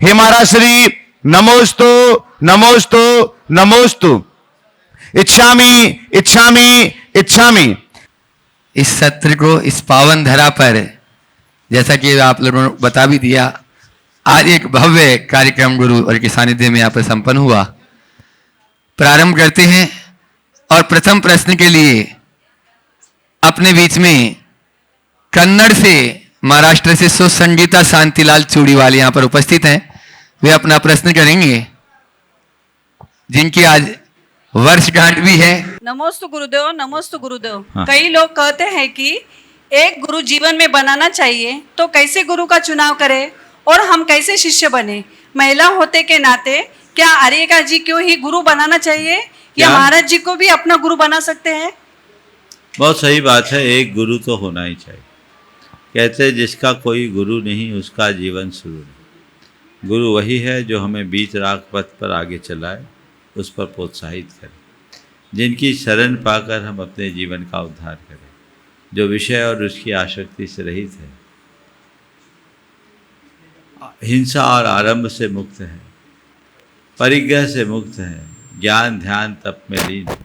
हे महाराश्री नमोस्तु नमोस्तु नमोस्तु। इच्छामि इच्छामि इच्छामि। इस सत्र को इस पावन धरा पर जैसा कि आप लोगों ने बता भी दिया, आज एक भव्य कार्यक्रम गुरु और के सानिध्य में यहाँ पर संपन्न हुआ। प्रारंभ करते हैं और प्रथम प्रश्न के लिए अपने बीच में कन्नड़ से, महाराष्ट्र से सुसंगीता शांतिलाल चूड़ीवाल यहाँ पर उपस्थित हैं। वे अपना प्रश्न करेंगे, जिनकी आज वर्षगांठ भी है। नमोस्तु गुरुदेव, नमोस्तु गुरुदेव। कई लोग कहते हैं कि एक गुरु जीवन में बनाना चाहिए, तो कैसे गुरु का चुनाव करें और हम कैसे शिष्य बने? महिला होते के नाते क्या आर्यिका जी को ही गुरु बनाना चाहिए या महाराज जी को भी अपना गुरु बना सकते हैं? बहुत सही बात है, एक गुरु तो होना ही चाहिए। कहते हैं जिसका कोई गुरु नहीं उसका जीवन शुरू नहीं। गुरु वही है जो हमें बीच राग पथ पर आगे चलाए, उस पर प्रोत्साहित करे, जिनकी शरण पाकर हम अपने जीवन का उद्धार करें, जो विषय और उसकी आसक्ति से रहित है, हिंसा और आरंभ से मुक्त है, परिग्रह से मुक्त है, ज्ञान ध्यान तप में लीन है,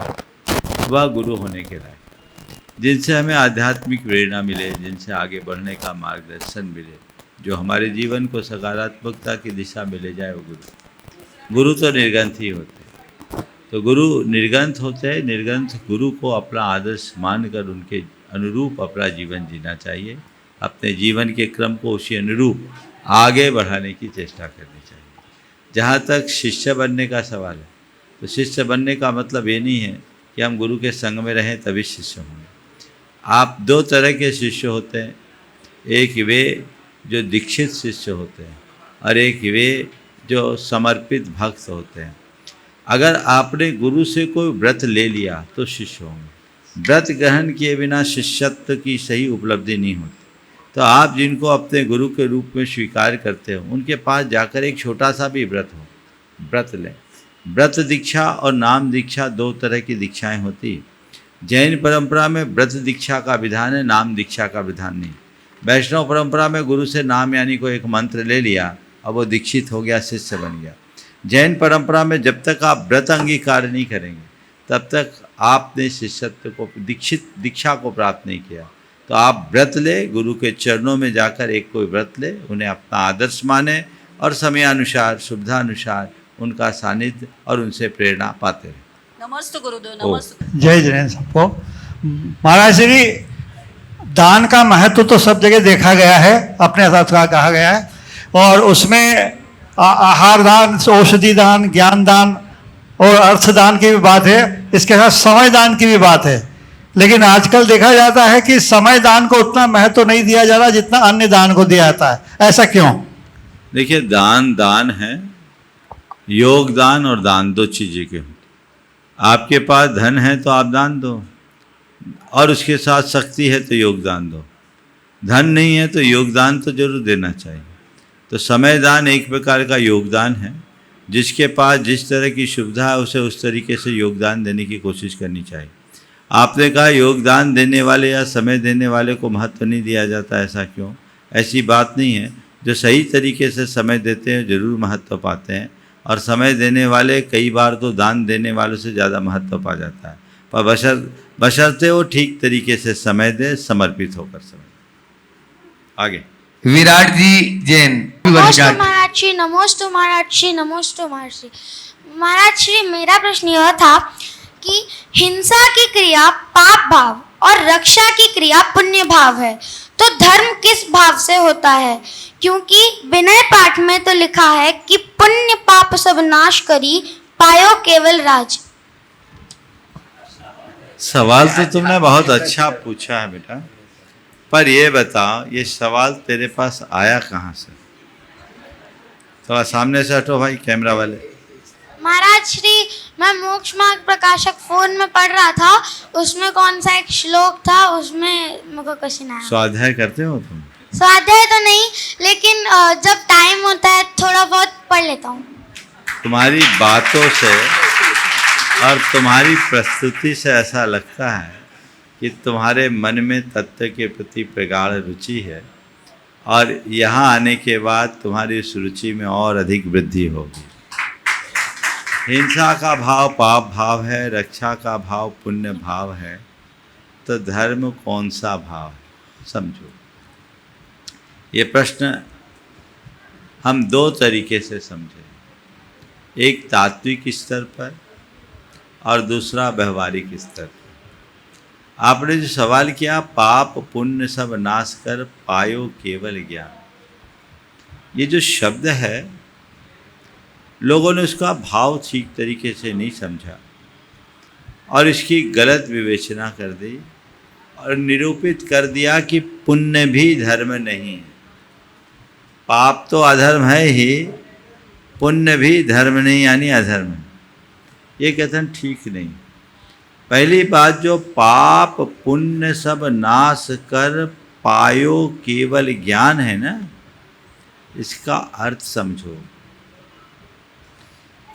वह गुरु होने के लायक, जिनसे हमें आध्यात्मिक प्रेरणा मिले, जिनसे आगे बढ़ने का मार्गदर्शन मिले, जो हमारे जीवन को सकारात्मकता की दिशा में ले जाए, वो गुरु। गुरु तो निर्ग्रंथ ही होते हैं, तो गुरु निर्ग्रंथ होते हैं। निर्ग्रंथ गुरु को अपना आदर्श मानकर उनके अनुरूप अपना जीवन जीना चाहिए। अपने जीवन के क्रम को उसी अनुरूप आगे बढ़ाने की चेष्टा करनी चाहिए। जहाँ तक शिष्य बनने का सवाल है, तो शिष्य बनने का मतलब ये नहीं है कि हम गुरु के संग में रहें तभी शिष्य होंगे। आप दो तरह के शिष्य होते हैं, एक वे जो दीक्षित शिष्य होते हैं और एक वे जो समर्पित भक्त होते हैं। अगर आपने गुरु से कोई व्रत ले लिया तो शिष्य होंगे। व्रत ग्रहण किए बिना शिष्यत्व की सही उपलब्धि नहीं होती। तो आप जिनको अपने गुरु के रूप में स्वीकार करते हो, उनके पास जाकर एक छोटा सा भी व्रत हो, व्रत लें। व्रत दीक्षा और नाम दीक्षा दो तरह की दीक्षाएं होती। जैन परंपरा में व्रत दीक्षा का विधान है, नाम दीक्षा का विधान नहीं। वैष्णव परंपरा में गुरु से नाम यानी कोई एक मंत्र ले लिया और वो दीक्षित हो गया, शिष्य बन गया। जैन परंपरा में जब तक आप व्रत अंगीकार नहीं करेंगे तब तक आपने शिष्यत्व को, दीक्षा को प्राप्त नहीं किया। तो आप व्रत ले, गुरु के चरणों में जाकर एक कोई व्रत ले, उन्हें अपना आदर्श माने और समयानुसार सुविधानुसार उनका सानिध्य और उनसे प्रेरणा पाते रहे। नमस्ते गुरुदेव, नमस्ते। जय जैन सबको। महाराज श्री, दान का महत्व तो सब जगह देखा गया है, अपने साथ का कहा गया है, और उसमें आहार दान, औषधि दान, ज्ञान दान और अर्थ दान की भी बात है। इसके साथ समय दान की भी बात है। लेकिन आजकल देखा जाता है कि समय दान को उतना महत्व नहीं दिया जा रहा जितना अन्य दान को दिया जाता है। ऐसा क्यों? देखिए, दान दान है, योगदान और दान दो चीज़ें के होते। आपके पास धन है तो आप दान दो, और उसके साथ शक्ति है तो योगदान दो। धन नहीं है तो योगदान तो जरूर देना चाहिए। तो समय दान एक प्रकार का योगदान है। जिसके पास जिस तरह की सुविधा है उसे उस तरीके से योगदान देने की कोशिश करनी चाहिए। आपने कहा योगदान देने वाले या समय देने वाले को महत्व नहीं दिया जाता, ऐसा क्यों? ऐसी बात नहीं है। जो सही तरीके से समय देते हैं जरूर महत्व पाते हैं, और समय देने वाले कई बार तो दान देने वालों से ज़्यादा महत्व पा जाता है, पर बशर्ते वो ठीक तरीके से समय दे, समर्पित होकर समय। आगे विराट जी जैन। नमोस्तु महाराज श्री, नमोस्तु महाराज श्री, नमोस्तु महाराज श्री। महाराज श्री, मेरा प्रश्न यह था कि हिंसा की क्रिया पाप भाव और रक्षा की क्रिया पुण्य भाव है, तो धर्म किस भाव से होता है? क्योंकि विनय पाठ में तो लिखा है कि पुण्य पाप सब नाश करी, पायो केवल राज। सवाल तो तुमने बहुत अच्छा पूछा है बेटा, पर ये बताओ ये सवाल तेरे पास आया कहाँ से? थोड़ा सामने से हटो भाई, कैमरा वाले। महाराज श्री, मैं मोक्ष मार्ग प्रकाशक फोन में पढ़ रहा था, उसमें कौन सा एक श्लोक था, उसमें मुझको क्वेश्चन आया। स्वाध्याय करते हो तुम? स्वाध्याय तो नहीं, लेकिन जब टाइम होता है थोड़ा बहुत पढ़ लेता हूँ। तुम्हारी बातों से और तुम्हारी प्रस्तुति से ऐसा लगता है कि तुम्हारे मन में तत्व के प्रति प्रगाढ़ रुचि है और यहाँ आने के बाद तुम्हारी इस रुचि में और अधिक वृद्धि होगी। हिंसा का भाव पाप भाव है, रक्षा का भाव पुण्य भाव है, तो धर्म कौन सा भाव है? समझो, ये प्रश्न हम दो तरीके से समझे, एक तात्विक स्तर पर और दूसरा व्यवहारिक स्तर पर। आपने जो सवाल किया, पाप पुण्य सब नाश कर पायो केवल ज्ञान, ये जो शब्द है लोगों ने उसका भाव ठीक तरीके से नहीं समझा और इसकी गलत विवेचना कर दी और निरूपित कर दिया कि पुण्य भी धर्म नहीं है। पाप तो अधर्म है ही, पुण्य भी धर्म नहीं यानी अधर्म है। ये कथन ठीक नहीं। पहली बात, जो पाप पुण्य सब नाश कर पायो केवल ज्ञान है ना, इसका अर्थ समझो।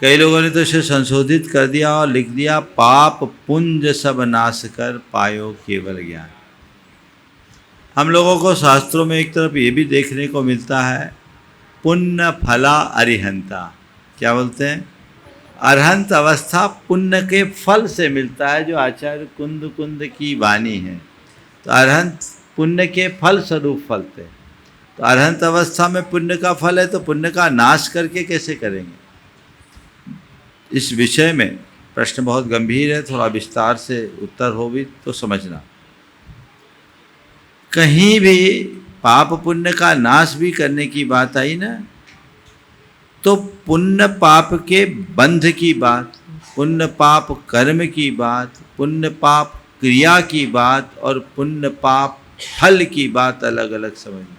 कई लोगों ने तो इसे संशोधित कर दिया और लिख दिया पाप पुंज सब नाश कर पायो केवल ज्ञान। हम लोगों को शास्त्रों में एक तरफ ये भी देखने को मिलता है, पुण्य फला अरिहंता। क्या बोलते हैं? अरहंत अवस्था पुण्य के फल से मिलता है, जो आचार्य कुंद कुंद की वाणी है। तो अरहंत पुण्य के फल स्वरूप फलते हैं। तो अरहंत अवस्था में पुण्य का फल है, तो पुण्य का नाश करके कैसे करेंगे? इस विषय में प्रश्न बहुत गंभीर है, थोड़ा विस्तार से उत्तर हो भी तो समझना। कहीं भी पाप पुण्य का नाश भी करने की बात आई ना, तो पुण्य पाप के बंध की बात, पुण्य पाप कर्म की बात, पुण्य पाप क्रिया की बात और पुण्य पाप फल की बात अलग अलग समझना।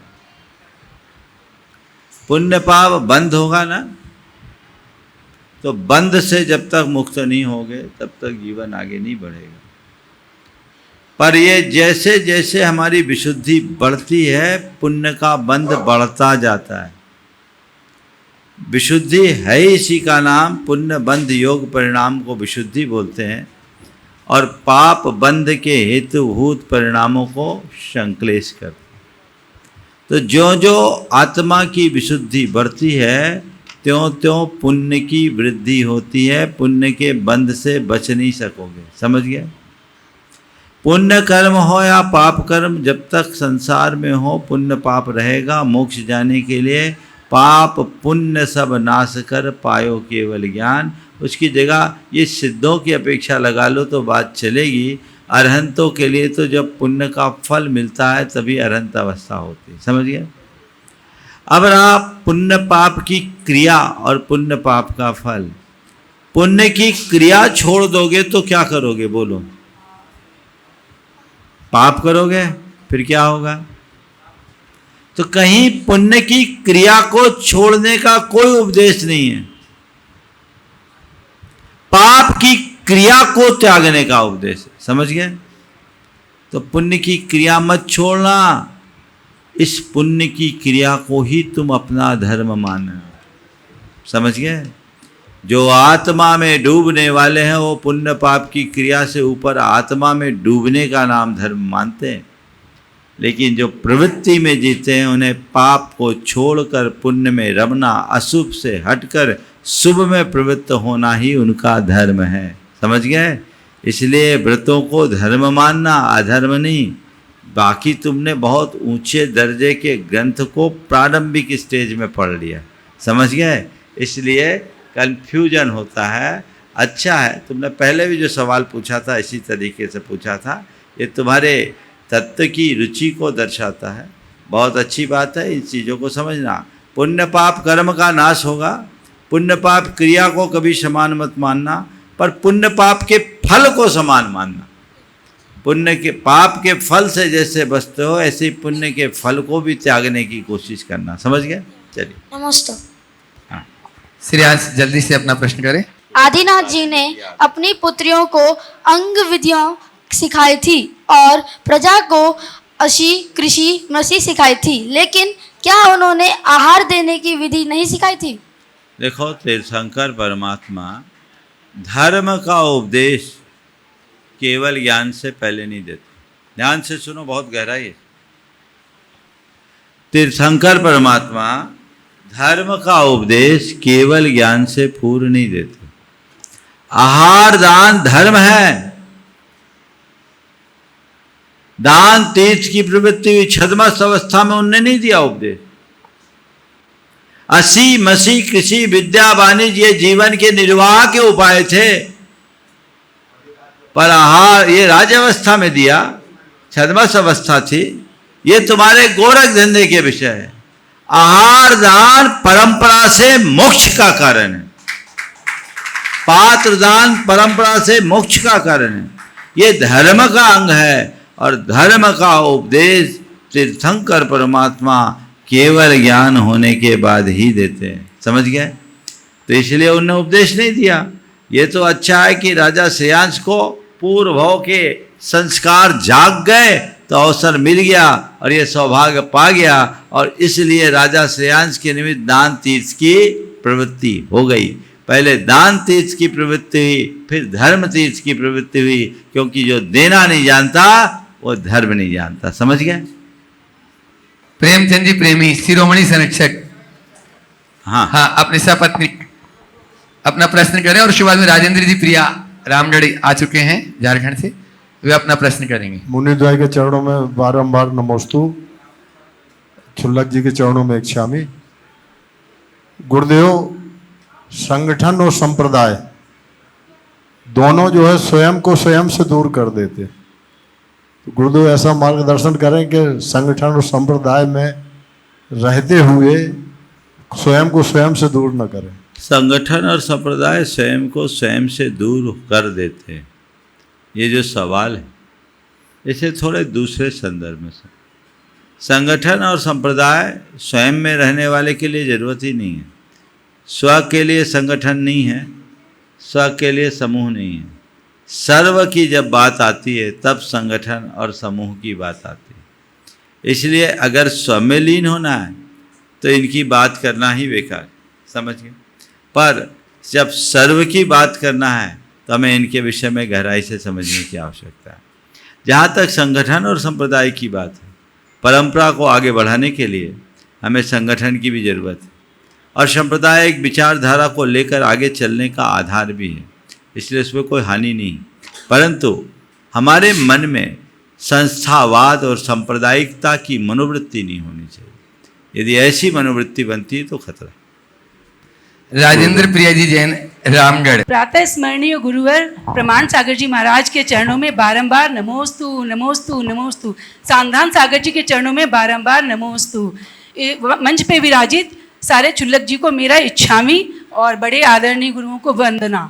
पुण्य पाप बंध होगा ना, तो बंध से जब तक मुक्त नहीं होगे तब तक जीवन आगे नहीं बढ़ेगा। पर ये जैसे जैसे हमारी विशुद्धि बढ़ती है, पुण्य का बंध बढ़ता जाता है। विशुद्धि है इसी का नाम, पुण्य बंध योग परिणाम को विशुद्धि बोलते हैं और पाप बंध के हेतुभूत परिणामों को संक्लेश करते हैं। तो जो जो आत्मा की विशुद्धि बढ़ती है, त्यों त्यों पुण्य की वृद्धि होती है। पुण्य के बंध से बच नहीं सकोगे। समझ गए? पुण्य कर्म हो या पाप कर्म, जब तक संसार में हो पुण्य पाप रहेगा। मोक्ष जाने के लिए पाप पुण्य सब नाश कर पायो केवल ज्ञान। उसकी जगह ये सिद्धों की अपेक्षा लगा लो तो बात चलेगी। अरहंतों के लिए तो जब पुण्य का फल मिलता है तभी अरहंत अवस्था होती है। समझ गए? अब रहा पुण्य पाप की क्रिया और पुण्य पाप का फल। पुण्य की क्रिया छोड़ दोगे तो क्या करोगे? बोलो। पाप करोगे, फिर क्या होगा? तो कहीं पुण्य की क्रिया को छोड़ने का कोई उपदेश नहीं है, पाप की क्रिया को त्यागने का उपदेश है। समझ गए? तो पुण्य की क्रिया मत छोड़ना, इस पुण्य की क्रिया को ही तुम अपना धर्म मानना। समझ गए? जो आत्मा में डूबने वाले हैं वो पुण्य पाप की क्रिया से ऊपर आत्मा में डूबने का नाम धर्म मानते हैं। लेकिन जो प्रवृत्ति में जीते हैं उन्हें पाप को छोड़कर पुण्य में रमना, अशुभ से हटकर शुभ में प्रवृत्त होना ही उनका धर्म है। समझ गए? इसलिए व्रतों को धर्म मानना, अधर्म नहीं। बाकी तुमने बहुत ऊंचे दर्जे के ग्रंथ को प्रारंभिक स्टेज में पढ़ लिया। समझ गए? इसलिए कन्फ्यूजन होता है। अच्छा है, तुमने पहले भी जो सवाल पूछा था इसी तरीके से पूछा था। ये तुम्हारे तत्व की रुचि को दर्शाता है। बहुत अच्छी बात है, इन चीज़ों को समझना। पुण्य पाप कर्म का नाश होगा, पुण्य पाप क्रिया को कभी समान मत मानना, पर पुण्य पाप के फल को समान मानना। पुण्य के पाप के फल से जैसे बचते हो ऐसे ही पुण्य के फल को भी त्यागने की कोशिश करना। समझ गए? चलिए। नमस्ते। हाँ, श्री आज जल्दी से अपना प्रश्न करें। आदिनाथ जी ने अपनी पुत्रियों को अंग विधियां सिखाई थी और प्रजा को अशी कृषि मसी सिखाई थी, लेकिन क्या उन्होंने आहार देने की विधि नहीं सिखाई थी? देखो, तीर्थंकर परमात्मा धर्म का उपदेश केवल ज्ञान से पहले नहीं देते। ध्यान से सुनो, बहुत गहराई है। तीर्थंकर परमात्मा धर्म का उपदेश केवल ज्ञान से पूर्ण नहीं देते। आहार दान धर्म है। दान तीर्थ की प्रवृत्ति हुई छद्मस अवस्था में उनने नहीं दिया उपदेश। असी मसी कृषि विद्या वाणिज्य ये जीवन के निर्वाह के उपाय थे, पर आहार ये राजावस्था में दिया, छद्मस अवस्था थी। ये तुम्हारे गोरख धंधे के विषय है। आहार दान परंपरा से मोक्ष का कारण है। पात्र दान परंपरा से मोक्ष का कारण है। ये धर्म का अंग है और धर्म का उपदेश तीर्थंकर परमात्मा केवल ज्ञान होने के बाद ही देते हैं। समझ गए? तो इसलिए उन्होंने उपदेश नहीं दिया। ये तो अच्छा है कि राजा श्रेयांश को पूर्व भव के संस्कार जाग गए तो अवसर मिल गया और ये सौभाग्य पा गया, और इसलिए राजा श्रेयांश के निमित्त दान तीर्थ की प्रवृत्ति हो गई। पहले दान तीर्थ की प्रवृत्ति हुई, फिर धर्म तीर्थ की प्रवृत्ति हुई, क्योंकि जो देना नहीं जानता वो धर्म नहीं जानता। समझ गए? प्रेमचंद जी प्रेमी शिरोमणि संरक्षक हाँ, अपनी सपत्नी अपना प्रश्न करें, और उसके बाद में राजेंद्र जी प्रिया रामगढ़ आ चुके हैं झारखंड से, वे अपना प्रश्न करेंगे। मुनिद्वय के चरणों में बारंबार नमोस्तु, छुल्लक जी के चरणों में इच्छामी। गुरुदेव, संगठन और संप्रदाय दोनों जो है स्वयं को स्वयं से दूर कर देते। तो गुरुदेव ऐसा मार्गदर्शन करें कि संगठन और संप्रदाय में रहते हुए स्वयं को स्वयं से दूर न करें। संगठन और संप्रदाय स्वयं को स्वयं से दूर कर देते हैं, ये जो सवाल है इसे थोड़े दूसरे संदर्भ में से। संगठन और संप्रदाय स्वयं में रहने वाले के लिए ज़रूरत ही नहीं है। स्व के लिए संगठन नहीं है, स्व के लिए समूह नहीं है। सर्व की जब बात आती है तब संगठन और समूह की बात आती है। इसलिए अगर स्व में लीन होना है तो इनकी बात करना ही बेकार, समझ गए? पर जब सर्व की बात करना है तो हमें इनके विषय में गहराई से समझने की आवश्यकता है। जहाँ तक संगठन और संप्रदाय की बात है, परंपरा को आगे बढ़ाने के लिए हमें संगठन की भी ज़रूरत है, और संप्रदाय एक विचारधारा को लेकर आगे चलने का आधार भी है, इसलिए इसमें कोई हानि नहीं। परंतु हमारे मन में संस्थावाद और सांप्रदायिकता की मनोवृत्ति नहीं होनी चाहिए। यदि ऐसी मनोवृत्ति बनती है तो खतरा। राजेंद्र प्रिया जी जैन रामगढ़। प्रातः स्मरणीय गुरुवर प्रमाण सागर जी महाराज के चरणों में बारंबार नमोस्तु नमोस्तु नमोस्तु। सांधान सागर जी के चरणों में बारंबार नमोस्तु। मंच पे विराजित सारे छुल्लक जी को मेरा इच्छामी और बड़े आदरणीय गुरुओं को वंदना।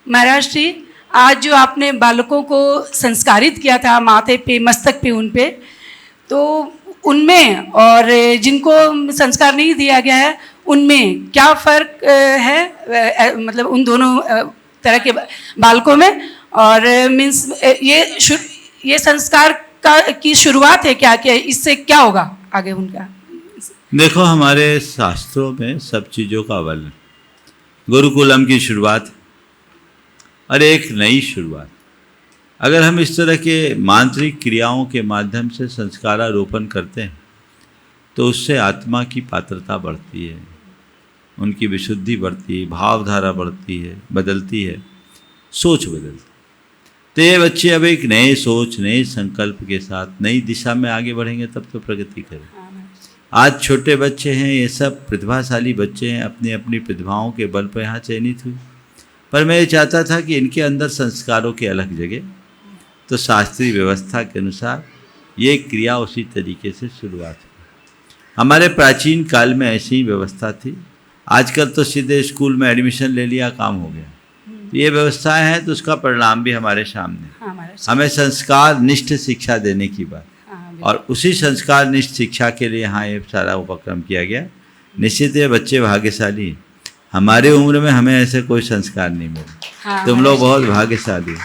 महाराज जी, आज जो आपने बालकों को संस्कारित किया था माथे पे मस्तक पे उन पे, तो उनमें और जिनको संस्कार नहीं दिया गया है उनमें क्या फ़र्क है, मतलब उन दोनों तरह के बालकों में? और मीन्स ये संस्कार का की शुरुआत है क्या, इससे क्या होगा आगे उनका? देखो, हमारे शास्त्रों में सब चीज़ों का वर्णन, गुरुकुलम की शुरुआत और एक नई शुरुआत। अगर हम इस तरह के मांत्रिक क्रियाओं के माध्यम से संस्कारारोपण करते हैं तो उससे आत्मा की पात्रता बढ़ती है, उनकी विशुद्धि बढ़ती है, भावधारा बढ़ती है, बदलती है, सोच बदलती है। तो ये बच्चे अब एक नए सोच, नए संकल्प के साथ नई दिशा में आगे बढ़ेंगे तब तो प्रगति करें। आज छोटे बच्चे हैं, ये सब प्रतिभाशाली बच्चे हैं, अपनी अपनी प्रतिभाओं के बल पर यहाँ चयनित हुए, पर मैं ये चाहता था कि इनके अंदर संस्कारों की अलग जगह, तो शास्त्रीय व्यवस्था के अनुसार ये क्रिया उसी तरीके से शुरुआत हुई। हमारे प्राचीन काल में ऐसी ही व्यवस्था थी। आजकल तो सीधे स्कूल में एडमिशन ले लिया, काम हो गया। तो ये व्यवस्थाएं हैं, तो उसका परिणाम भी हमारे सामने। हमें संस्कार निष्ठ शिक्षा देने की बात, और उसी संस्कार निष्ठ शिक्षा के लिए यहाँ ये सारा उपक्रम किया गया। निश्चित ये बच्चे भाग्यशाली हैं। हमारी उम्र में हमें ऐसे कोई संस्कार नहीं मिले। तुम लोग बहुत भाग्यशाली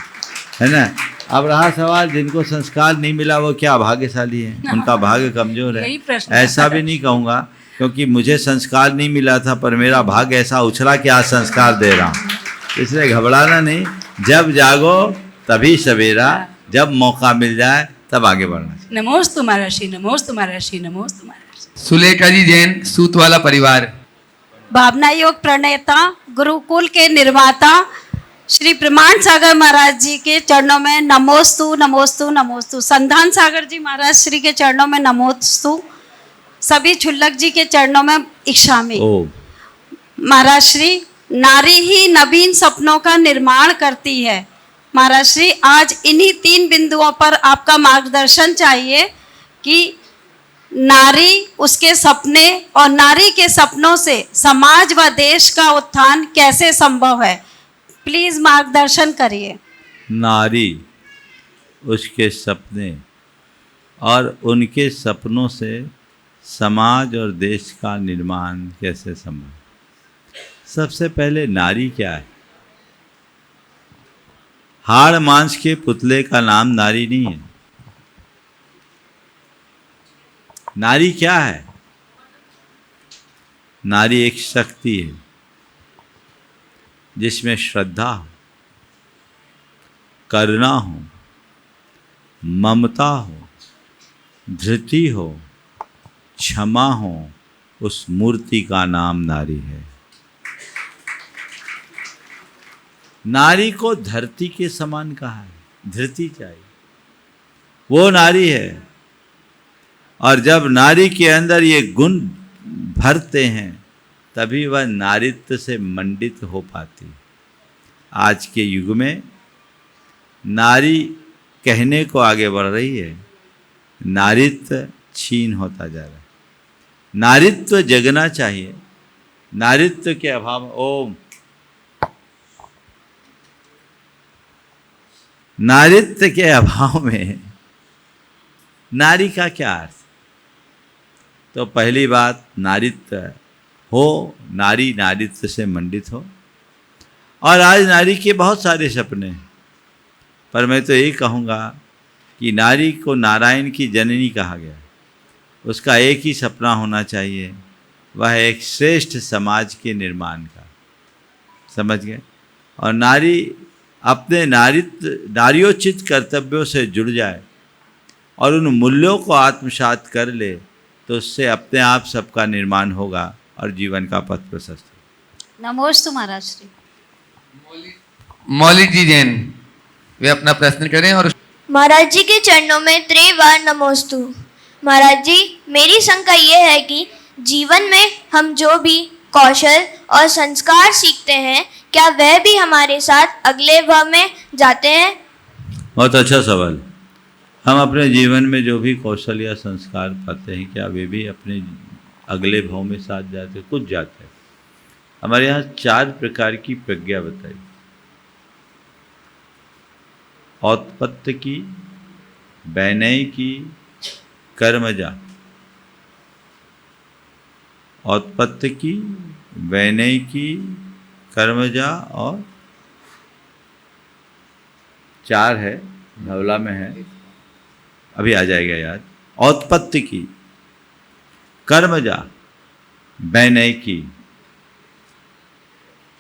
है ना। अब रहा सवाल, जिनको संस्कार नहीं मिला वो क्या भाग्यशाली है? उनका भाग्य कमजोर है। ऐसा भी नहीं कहूँगा, क्योंकि मुझे संस्कार नहीं मिला था पर मेरा भाग्य ऐसा उछला कि आज संस्कार दे रहा हूँ। इसलिए घबराना नहीं, जब जागो तभी सवेरा, जब मौका मिल जाए तब आगे बढ़ना। नमोस्तु महर्षि, नमोस्तु महर्षि, नमोस्तु महर्षि। सुलेखा जी जैन, सूतवाला परिवार। भावना योग प्रणेता, गुरुकुल के निर्माता श्री प्रमाण सागर महाराज जी के चरणों में नमोस्तु नमोस्तु नमोस्तु। संधान सागर जी महाराज श्री के चरणों में नमोस्तु। सभी छुल्लक जी के चरणों में इच्छामी। महाराज श्री, नारी ही नवीन सपनों का निर्माण करती है। महाराज श्री, आज इन्हीं 3 बिंदुओं पर आपका मार्गदर्शन चाहिए कि नारी, उसके सपने और नारी के सपनों से समाज व देश का उत्थान कैसे संभव है। प्लीज मार्गदर्शन करिए। नारी, उसके सपने और उनके सपनों से समाज और देश का निर्माण कैसे संभव। सबसे पहले नारी क्या है? हाड़ मांस के पुतले का नाम नारी नहीं है। नारी क्या है? नारी एक शक्ति है जिसमें श्रद्धा हो, करुणा हो, ममता हो, धृति हो, क्षमा हो। उस मूर्ति का नाम नारी है। नारी को धरती के समान कहा है, धृति चाहिए, वो नारी है। और जब नारी के अंदर ये गुण भरते हैं तभी वह नारित्व से मंडित हो पाती है। आज के युग में नारी कहने को आगे बढ़ रही है, नारित्व छीन होता जा रहा है। नारित्व जगना चाहिए। नारित्व के अभाव ओम नारित्व के अभाव में नारी का क्या अर्थ? तो पहली बात, नारित्व हो, नारी नारित्व से मंडित हो। और आज नारी के बहुत सारे सपने हैं, पर मैं तो यही कहूँगा कि नारी को नारायण की जननी कहा गया। उसका एक ही सपना होना चाहिए, वह एक श्रेष्ठ समाज के निर्माण का। समझ गए? और नारी अपने नारियोचित कर्तव्यों से जुड़ जाए और उन मूल्यों को आत्मसात कर ले तो उससे अपने आप सबका निर्माण होगा और जीवन का पथ प्रशस्त होगा। नमोस्तु महाराज श्री। मौलिक जी जैन, वे अपना प्रश्न करें। और महाराज जी के चरणों में त्रिवार नमोस्तु। महाराज जी, मेरी शंका ये है कि जीवन में हम जो भी कौशल और संस्कार सीखते हैं, क्या वह भी हमारे साथ अगले भाव में जाते हैं? बहुत अच्छा सवाल। हम अपने जीवन में जो भी कौशल या संस्कार पाते हैं, क्या वे भी अपने अगले भाव में साथ जाते हैं? कुछ जाते हैं। हमारे यहाँ 4 प्रकार की प्रज्ञा बताई। औत्पत्ति की, वैनय की, कर्मजा। औत्पत्ति की, वैनय की, कर्मजा और 4 है, धवला में है, अभी आ जाएगा याद। औत्पत्ति की, कर्मजा, वैनय की।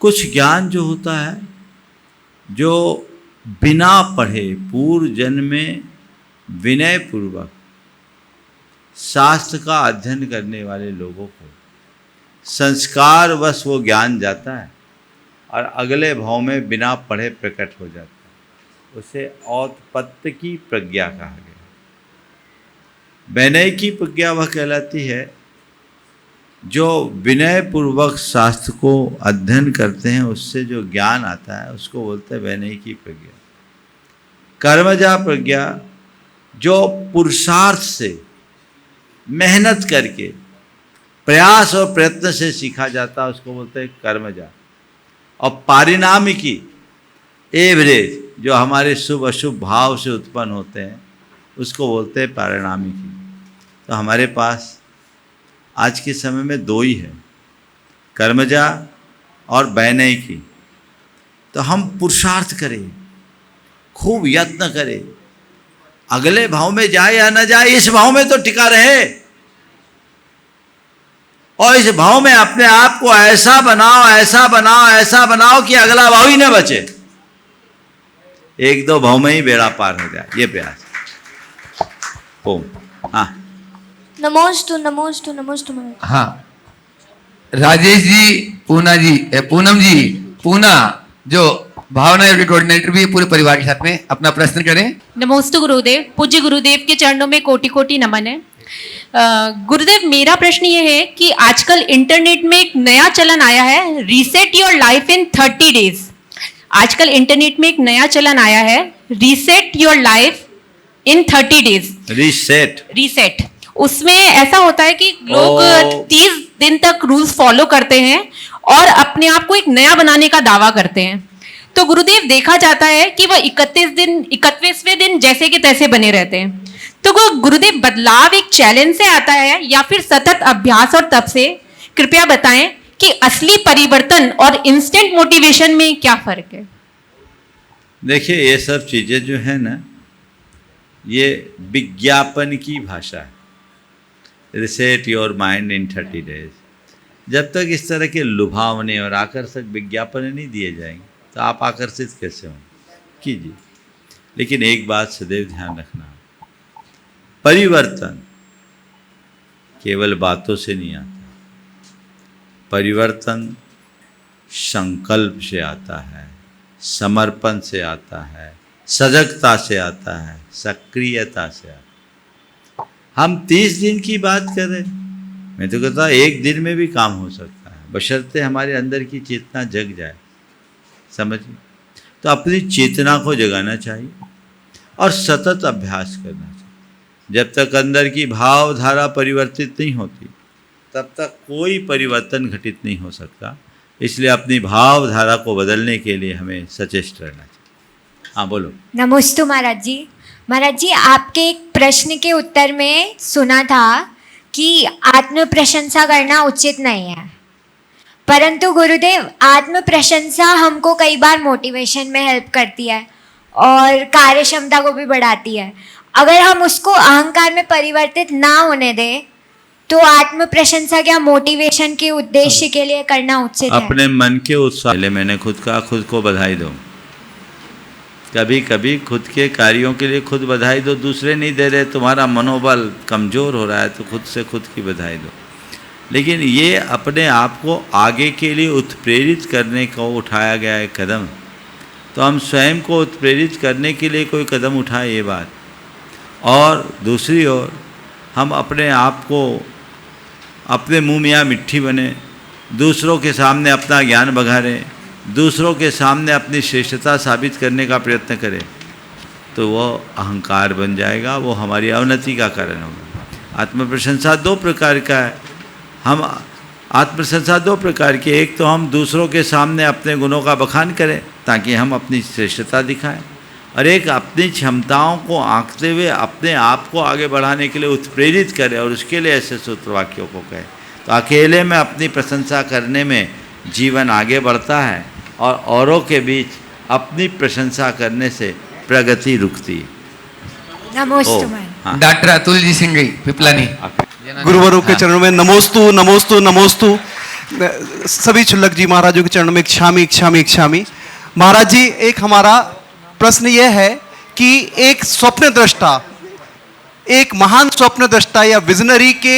कुछ ज्ञान जो होता है, जो बिना पढ़े पूर्व जन्म में विनय पूर्वक शास्त्र का अध्ययन करने वाले लोगों को संस्कार वश वो ज्ञान जाता है और अगले भाव में बिना पढ़े प्रकट हो जाता है। उसे औत्पत्ति की प्रज्ञा कहा गया। विनय की प्रज्ञा वह कहलाती है जो विनय पूर्वक शास्त्र को अध्ययन करते हैं, उससे जो ज्ञान आता है उसको बोलते हैं विनय की प्रज्ञा। कर्मजा प्रज्ञा जो पुरुषार्थ से, मेहनत करके, प्रयास और प्रयत्न से सीखा जाता है, उसको बोलते हैं कर्मजा। और पारिणामिकी, एवरेज, जो हमारे शुभ अशुभ भाव से उत्पन्न होते हैं, उसको बोलते हैं पारिणामिकी। तो हमारे पास आज के समय में 2 ही है, कर्मजा और वैनय की। तो हम पुरुषार्थ करें, खूब यत्न करें, अगले भाव में जाए या न जाए, इस भाव में तो टिका रहे और इस भाव में अपने आप को ऐसा बनाओ, ऐसा बनाओ, ऐसा बनाओ कि अगला भाव ही न बचे, 1-2 भाव में ही बेड़ा पार हो जाए। ये प्रयास। ओम। हाँ नमोस्तु नमोस्तु नमोस्तु महाराज। हाँ, राजेश जी, पूनम जी, पूना जो भावना योगी कोऑर्डिनेटर भी पूरे परिवार के साथ में अपना प्रश्न करें। नमोस्तु गुरुदेव। पूज्य गुरुदेव के चरणों में कोटि कोटि नमन है। गुरुदेव, मेरा प्रश्न ये है कि आजकल इंटरनेट में एक नया चलन आया है, reset your life in 30 days. आजकल इंटरनेट में एक नया चलन आया है, reset your life in 30 days. Reset उसमें ऐसा होता है कि लोग 30 दिन तक रूल्स फॉलो करते हैं और अपने आप को एक नया बनाने का दावा करते हैं। तो गुरुदेव, देखा जाता है कि वह 31वें दिन जैसे के तैसे बने रहते हैं। तो गुरुदेव, बदलाव एक चैलेंज से आता है या फिर सतत अभ्यास और तप से? कृपया बताएं कि असली परिवर्तन और इंस्टेंट मोटिवेशन में क्या फर्क है? देखिए, ये सब चीज़ें जो है ना, ये विज्ञापन की भाषा है। Reset your mind in 30 days. जब तक इस तरह के लुभावने और आकर्षक विज्ञापन नहीं दिए जाएंगे तो आप आकर्षित कैसे होंगे? कीजिए, लेकिन एक बात सदैव ध्यान रखना, परिवर्तन केवल बातों से नहीं आता, परिवर्तन संकल्प से आता है, समर्पण से आता है, सजगता से आता है, सक्रियता से आता है। हम 30 दिन की बात करें, मैं तो कहता हूँ 1 दिन में भी काम हो सकता है, बशर्ते हमारे अंदर की चेतना जग जाए। समझिए, तो अपनी चेतना को जगाना चाहिए और सतत अभ्यास करना चाहिए। जब तक अंदर की भावधारा परिवर्तित नहीं होती तब तक कोई परिवर्तन घटित नहीं हो सकता। इसलिए अपनी भावधारा को बदलने के लिए हमें सचेष्ट रहना चाहिए। हाँ, बोलो। नमस्ते महाराज जी। महाराज जी, आपके एक प्रश्न के उत्तर में सुना था कि आत्म प्रशंसा करना उचित नहीं है, परंतु गुरुदेव, आत्म प्रशंसा हमको कई बार मोटिवेशन में हेल्प करती है और कार्य क्षमता को भी बढ़ाती है। अगर हम उसको अहंकार में परिवर्तित ना होने दें तो आत्म प्रशंसा क्या मोटिवेशन के उद्देश्य के लिए करना उचित है? अपने मन के उत्साह लिए मैंने खुद को बधाई दो। कभी कभी खुद के कार्यों के लिए खुद बधाई दो, दूसरे नहीं दे रहे, तुम्हारा मनोबल कमज़ोर हो रहा है तो खुद से खुद की बधाई दो। लेकिन ये अपने आप को आगे के लिए उत्प्रेरित करने को उठाया गया है कदम, तो हम स्वयं को उत्प्रेरित करने के लिए कोई कदम उठाए, ये बात। और दूसरी ओर हम अपने आप को अपने मुँह मियाँ मिट्ठी बने, दूसरों के सामने अपना ज्ञान बघारें, दूसरों के सामने अपनी श्रेष्ठता साबित करने का प्रयत्न करें, तो वो अहंकार बन जाएगा, वो हमारी अवनति का कारण होगा। आत्मप्रशंसा 2 प्रकार का है। हम आत्मप्रशंसा 2 प्रकार की, एक तो हम दूसरों के सामने अपने गुणों का बखान करें ताकि हम अपनी श्रेष्ठता दिखाएं, और एक अपनी क्षमताओं को आंकते हुए अपने आप को आगे बढ़ाने के लिए उत्प्रेरित करें और उसके लिए ऐसे सूत्र वाक्यों को कहें। तो अकेले में अपनी प्रशंसा करने में जीवन आगे बढ़ता है और औरों के बीच अपनी प्रशंसा करने से प्रगति रुकती है। नमस्ते। डॉक्टर अतुल जी सिंह पिपलानी। गुरुवरों के चरणों में नमोस्तु नमोस्तु नमोस्तु। सभी क्षुल्लक जी महाराजों के चरणों में क्षामी क्षामी क्षामी। महाराज जी, एक हमारा प्रश्न यह है कि एक स्वप्न दृष्टा, एक महान स्वप्न दृष्टा या विजनरी के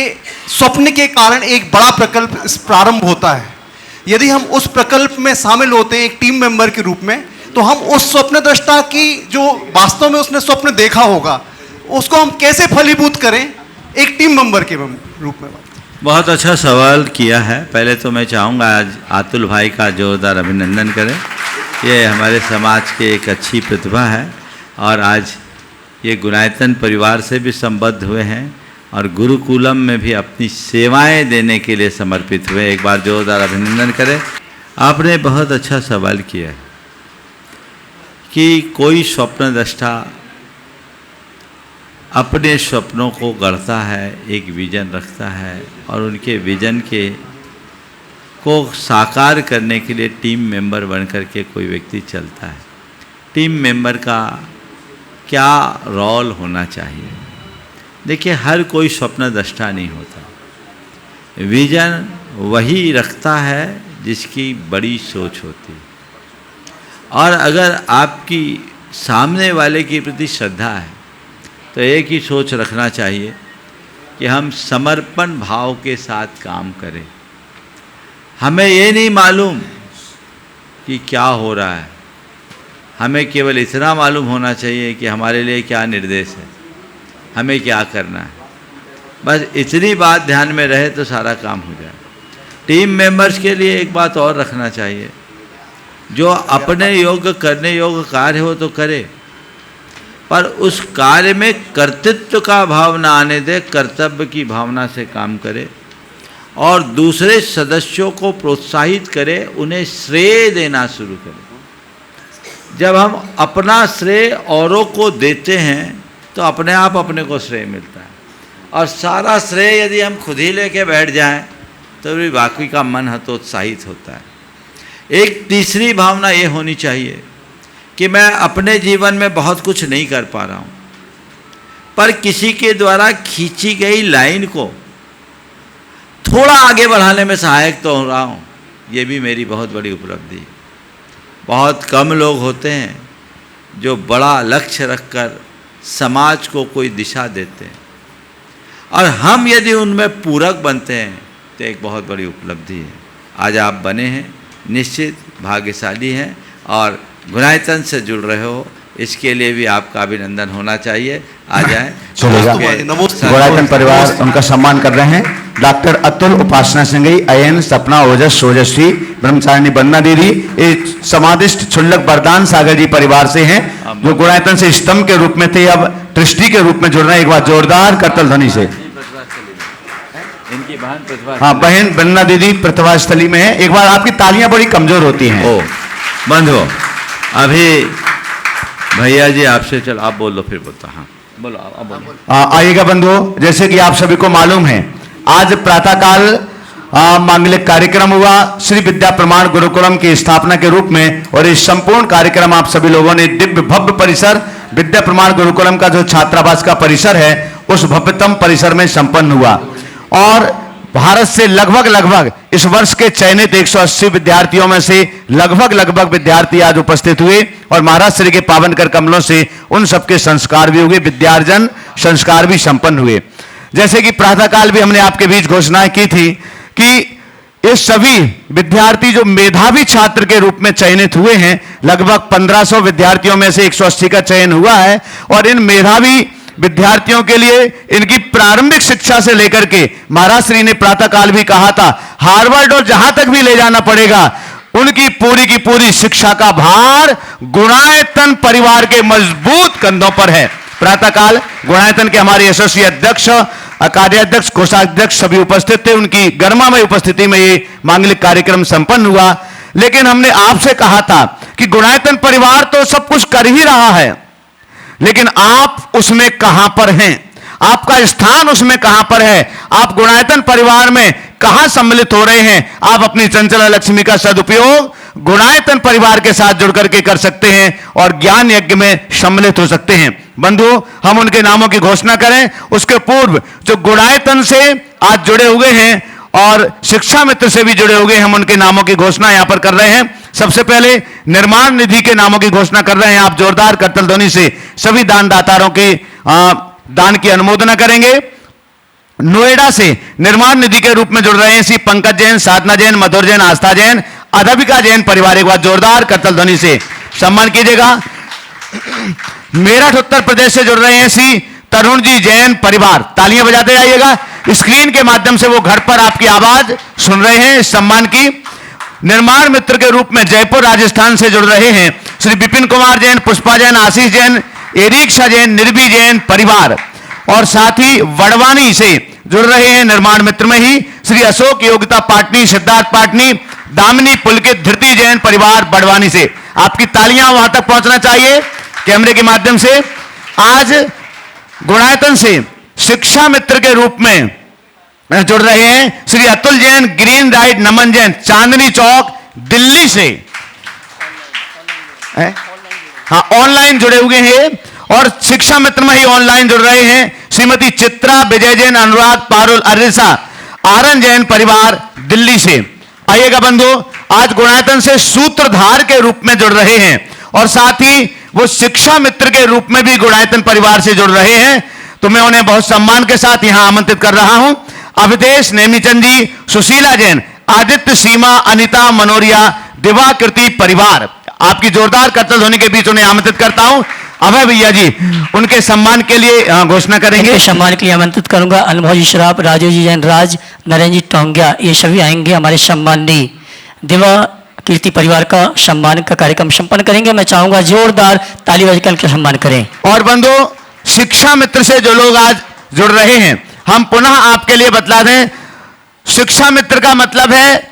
स्वप्न के कारण एक बड़ा प्रकल्प प्रारंभ होता है। यदि हम उस प्रकल्प में शामिल होते हैं एक टीम मेंबर के रूप में, तो हम उस स्वप्न दृष्टा की जो वास्तव में उसने स्वप्न देखा होगा उसको हम कैसे फलीभूत करें एक टीम मेंबर के रूप में? बहुत अच्छा सवाल किया है। पहले तो मैं चाहूँगा आज अतुल भाई का जोरदार अभिनंदन करें। ये हमारे समाज की एक अच्छी प्रतिभा है और आज ये गुणायतन परिवार से भी संबद्ध हुए हैं और गुरुकुलम में भी अपनी सेवाएं देने के लिए समर्पित हुए। एक बार जोरदार अभिनंदन करें। आपने बहुत अच्छा सवाल किया है कि कोई स्वप्नद्रष्टा अपने स्वप्नों को गढ़ता है, एक विजन रखता है और उनके विजन को साकार करने के लिए टीम मेंबर बन करके कोई व्यक्ति चलता है। टीम मेंबर का क्या रोल होना चाहिए? देखिए, हर कोई स्वप्नद्रष्टा नहीं होता। विजन वही रखता है जिसकी बड़ी सोच होती है, और अगर आपकी सामने वाले के प्रति श्रद्धा है तो एक ही सोच रखना चाहिए कि हम समर्पण भाव के साथ काम करें। हमें ये नहीं मालूम कि क्या हो रहा है, हमें केवल इतना मालूम होना चाहिए कि हमारे लिए क्या निर्देश है, हमें क्या करना है। बस इतनी बात ध्यान में रहे तो सारा काम हो जाए। टीम मेंबर्स के लिए एक बात और रखना चाहिए, जो अपने योग्य करने योग्य कार्य हो तो करे, पर उस कार्य में कर्तृत्व का भाव ना आने दे, कर्तव्य की भावना से काम करे और दूसरे सदस्यों को प्रोत्साहित करे, उन्हें श्रेय देना शुरू करे। जब हम अपना श्रेय औरों को देते हैं तो अपने आप अपने को श्रेय मिलता है, और सारा श्रेय यदि हम खुद ही लेके बैठ जाएं तो भी बाकी का मन हतोत्साहित होता है। एक तीसरी भावना ये होनी चाहिए कि मैं अपने जीवन में बहुत कुछ नहीं कर पा रहा हूँ, पर किसी के द्वारा खींची गई लाइन को थोड़ा आगे बढ़ाने में सहायक तो हो रहा हूँ, ये भी मेरी बहुत बड़ी उपलब्धि है। बहुत कम लोग होते हैं जो बड़ा लक्ष्य रखकर समाज को कोई दिशा देते हैं, और हम यदि उनमें पूरक बनते हैं तो एक बहुत बड़ी उपलब्धि है। आज आप बने हैं, निश्चित भाग्यशाली हैं और गुणायतन से जुड़ रहे हो, इसके लिए भी आपका अभिनंदन होना चाहिए। आ जाए चलेगा। गुणायतन परिवार उनका सम्मान कर रहे हैं। डॉक्टर अतुल उपासना सिंघई, अयन सपना ओजस ओजस्वी ब्रह्मचारिणी बन्ना दीदी, एक समादिष्ट क्षुल्लक वरदान सागर जी परिवार से हैं, जो गुणायतन से स्तंभ के रूप में थे, अब ट्रस्टी के रूप में जुड़ रहे हैं। एक बार जोरदार करतल ध्वनि से। इनकी बहन प्रतिभा, हाँ, बहन बन्ना दीदी प्रतिभा स्थली में है। एक बार आपकी तालियां बड़ी कमजोर होती हैं। ओ बंद हो। अभी भैया जी आपसे, चल आप बोल लो फिर बोलता। हाँ बोलो, आप बोलो। आइएगा बंधुओं, जैसे कि आप सभी को मालूम है, आज प्रातःकाल मांगलिक कार्यक्रम हुआ श्री विद्या प्रमाण गुरुकुलम की स्थापना के रूप में, और इस संपूर्ण कार्यक्रम आप सभी लोगों ने दिव्य भव्य परिसर विद्या प्रमाण गुरुकुलम का जो छात्रावास का परिसर है, उस भव्यतम परिसर में संपन्न हुआ। और भारत से लगभग इस वर्ष के चयनित 180 विद्यार्थियों में से लगभग विद्यार्थी आज उपस्थित हुए, और महाराज श्री के पावन कर कमलों से उन सबके संस्कार भी हुए, विद्यार्जन संस्कार भी संपन्न हुए। जैसे कि प्रातःकाल भी हमने आपके बीच घोषणाएं की थी कि ये सभी विद्यार्थी जो मेधावी छात्र के रूप में चयनित हुए हैं, लगभग 1500 विद्यार्थियों में से 180 का चयन हुआ है, और इन मेधावी विद्यार्थियों के लिए इनकी प्रारंभिक शिक्षा से लेकर के महाराज श्री ने प्रातःकाल भी कहा था, हार्वर्ड और जहां तक भी ले जाना पड़ेगा, उनकी पूरी की पूरी शिक्षा का भार गुणायतन परिवार के मजबूत कंधों पर है। प्रातःकाल गुणायतन के हमारे यशस्वी अध्यक्ष, कार्याध्यक्ष, कोषाध्यक्ष सभी उपस्थित थे। उनकी गर्मामय उपस्थिति में ये मांगलिक कार्यक्रम संपन्न हुआ। लेकिन हमने आपसे कहा था कि गुणायतन परिवार तो सब कुछ कर ही रहा है, लेकिन आप उसमें कहां पर हैं, आपका स्थान उसमें कहां पर है, आप गुणायतन परिवार में कहां सम्मिलित हो रहे हैं। आप अपनी चंचला लक्ष्मी का सदुपयोग गुणायतन परिवार के साथ जुड़ करके कर सकते हैं और ज्ञान यज्ञ में सम्मिलित हो सकते हैं। बंधु, हम उनके नामों की घोषणा करें उसके पूर्व जो गुणायतन से आज जुड़े हुए हैं और शिक्षा मित्र से भी जुड़े हुए हैं, हम उनके नामों की घोषणा यहां पर कर रहे हैं। सबसे पहले निर्माण निधि के नामों की घोषणा कर रहे हैं। आप जोरदार करतल ध्वनि से सभी दानदातारों के दान की अनुमोदना करेंगे। नोएडा से निर्माण निधि के रूप में जुड़ रहे हैं श्री पंकज जैन, साधना जैन, मधुर जैन, आस्था जैन, अधविका जैन परिवार। एक बार जोरदार करतल ध्वनि से सम्मान कीजिएगा। मेरठ उत्तर प्रदेश से जुड़ रहे हैं श्री तरुण जी जैन परिवार। तालियां बजाते जाइएगा। स्क्रीन के माध्यम से वो घर पर आपकी आवाज सुन रहे हैं इस सम्मान की। निर्माण मित्र के रूप में जयपुर राजस्थान से जुड़ रहे हैं श्री विपिन कुमार जैन, पुष्पा जैन, आशीष जैन, एरिक्शा जैन, निर्भी जैन परिवार। और साथ ही वड़वानी से जुड़ रहे हैं निर्माण मित्र में ही श्री अशोक योगिता पाटनी, सिद्धार्थ पाटनी, दामिनी पुलकित, धृति जैन परिवार बड़वानी से। आपकी तालियां वहां तक पहुंचना चाहिए कैमरे के माध्यम से। आज गुणायतन से शिक्षा मित्र के रूप में जुड़ रहे हैं श्री अतुल जैन, ग्रीन राइट, नमन जैन, चांदनी चौक दिल्ली से। हाँ, ऑनलाइन जुड़े हुए हैं। और शिक्षा मित्र में ही ऑनलाइन जुड़ रहे हैं श्रीमती चित्रा विजय जैन, अनुराग पारुल, अरिसा, आरन जैन परिवार दिल्ली से। आइएगा बंधु, आज गुणायतन से सूत्रधार के रूप में जुड़ रहे हैं और साथ ही वो शिक्षा मित्र के रूप में भी गुणायतन परिवार से जुड़ रहे हैं। तो मैं उन्हें बहुत सम्मान के साथ यहां आमंत्रित कर रहा हूं। अवधेश नेमीचंद जी, सुशीला जैन, आदित्य, सीमा, अनिता, मनोरिया, दिवाकृति परिवार, आपकी जोरदार करतल ध्वनि के बीच उन्हें आमंत्रित करता हूं। अभय भैया जी उनके सम्मान के लिए घोषणा करेंगे। इनके सम्मान के लिए आमंत्रित करूंगा अनुभव जी श्राप, राजीव जी जैन राज, नरेंद्र जी टोंगिया, ये सभी आएंगे। हमारे सम्माननीय दिवा कीर्ति परिवार का सम्मान का कार्यक्रम संपन्न करेंगे। मैं चाहूंगा जोरदार ताली बजाकर उनका सम्मान करें। और बंधु, शिक्षा मित्र से जो लोग आज जुड़ रहे हैं, हम पुनः आपके लिए बतला दें, शिक्षा मित्र का मतलब है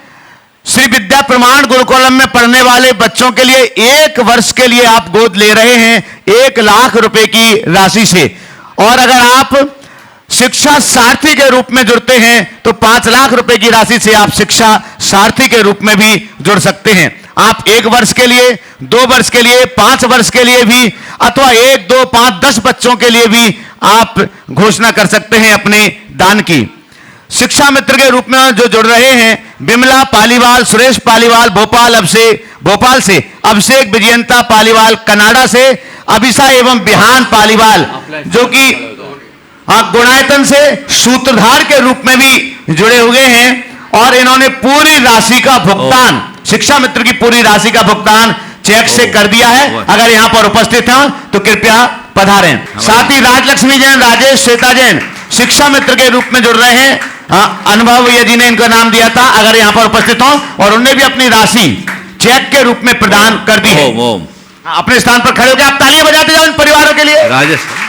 श्री विद्या प्रमाण गुरुकुलम में पढ़ने वाले बच्चों के लिए 1 वर्ष के लिए आप गोद ले रहे हैं 1 लाख रुपए की राशि से। और अगर आप शिक्षा सारथी के रूप में जुड़ते हैं तो 5 लाख रुपए की राशि से आप शिक्षा सारथी के रूप में भी जुड़ सकते हैं। आप 1 वर्ष के लिए, 2 वर्ष के लिए, 5 वर्ष के लिए भी, अथवा 1, 2, 5, 10 बच्चों के लिए भी आप घोषणा कर सकते हैं अपने दान की। शिक्षा मित्र के रूप में जो जुड़ रहे हैं, बिमला पालीवाल, सुरेश पालीवाल भोपाल से, अभिषेक विजयंता पालीवाल कनाडा से, अभिषा एवं बिहान पालीवाल जो कि गुणायतन से सूत्रधार के रूप में भी जुड़े हुए हैं और इन्होंने पूरी राशि का भुगतान, शिक्षा मित्र की पूरी राशि का भुगतान चेक से कर दिया है। अगर यहां पर उपस्थित हैं तो कृपया पधारें। साथ ही राजलक्ष्मी जैन, राजेश, श्वेता जैन शिक्षा मित्र के रूप में जुड़ रहे हैं। अनुभव भैया जी ने इनका नाम दिया था, अगर यहां पर उपस्थित हो, और उन्होंने भी अपनी राशि चेक के रूप में प्रदान कर दी है। अपने स्थान पर खड़े होकर आप तालियां बजाते जाओ इन परिवारों के लिए। राजस्थान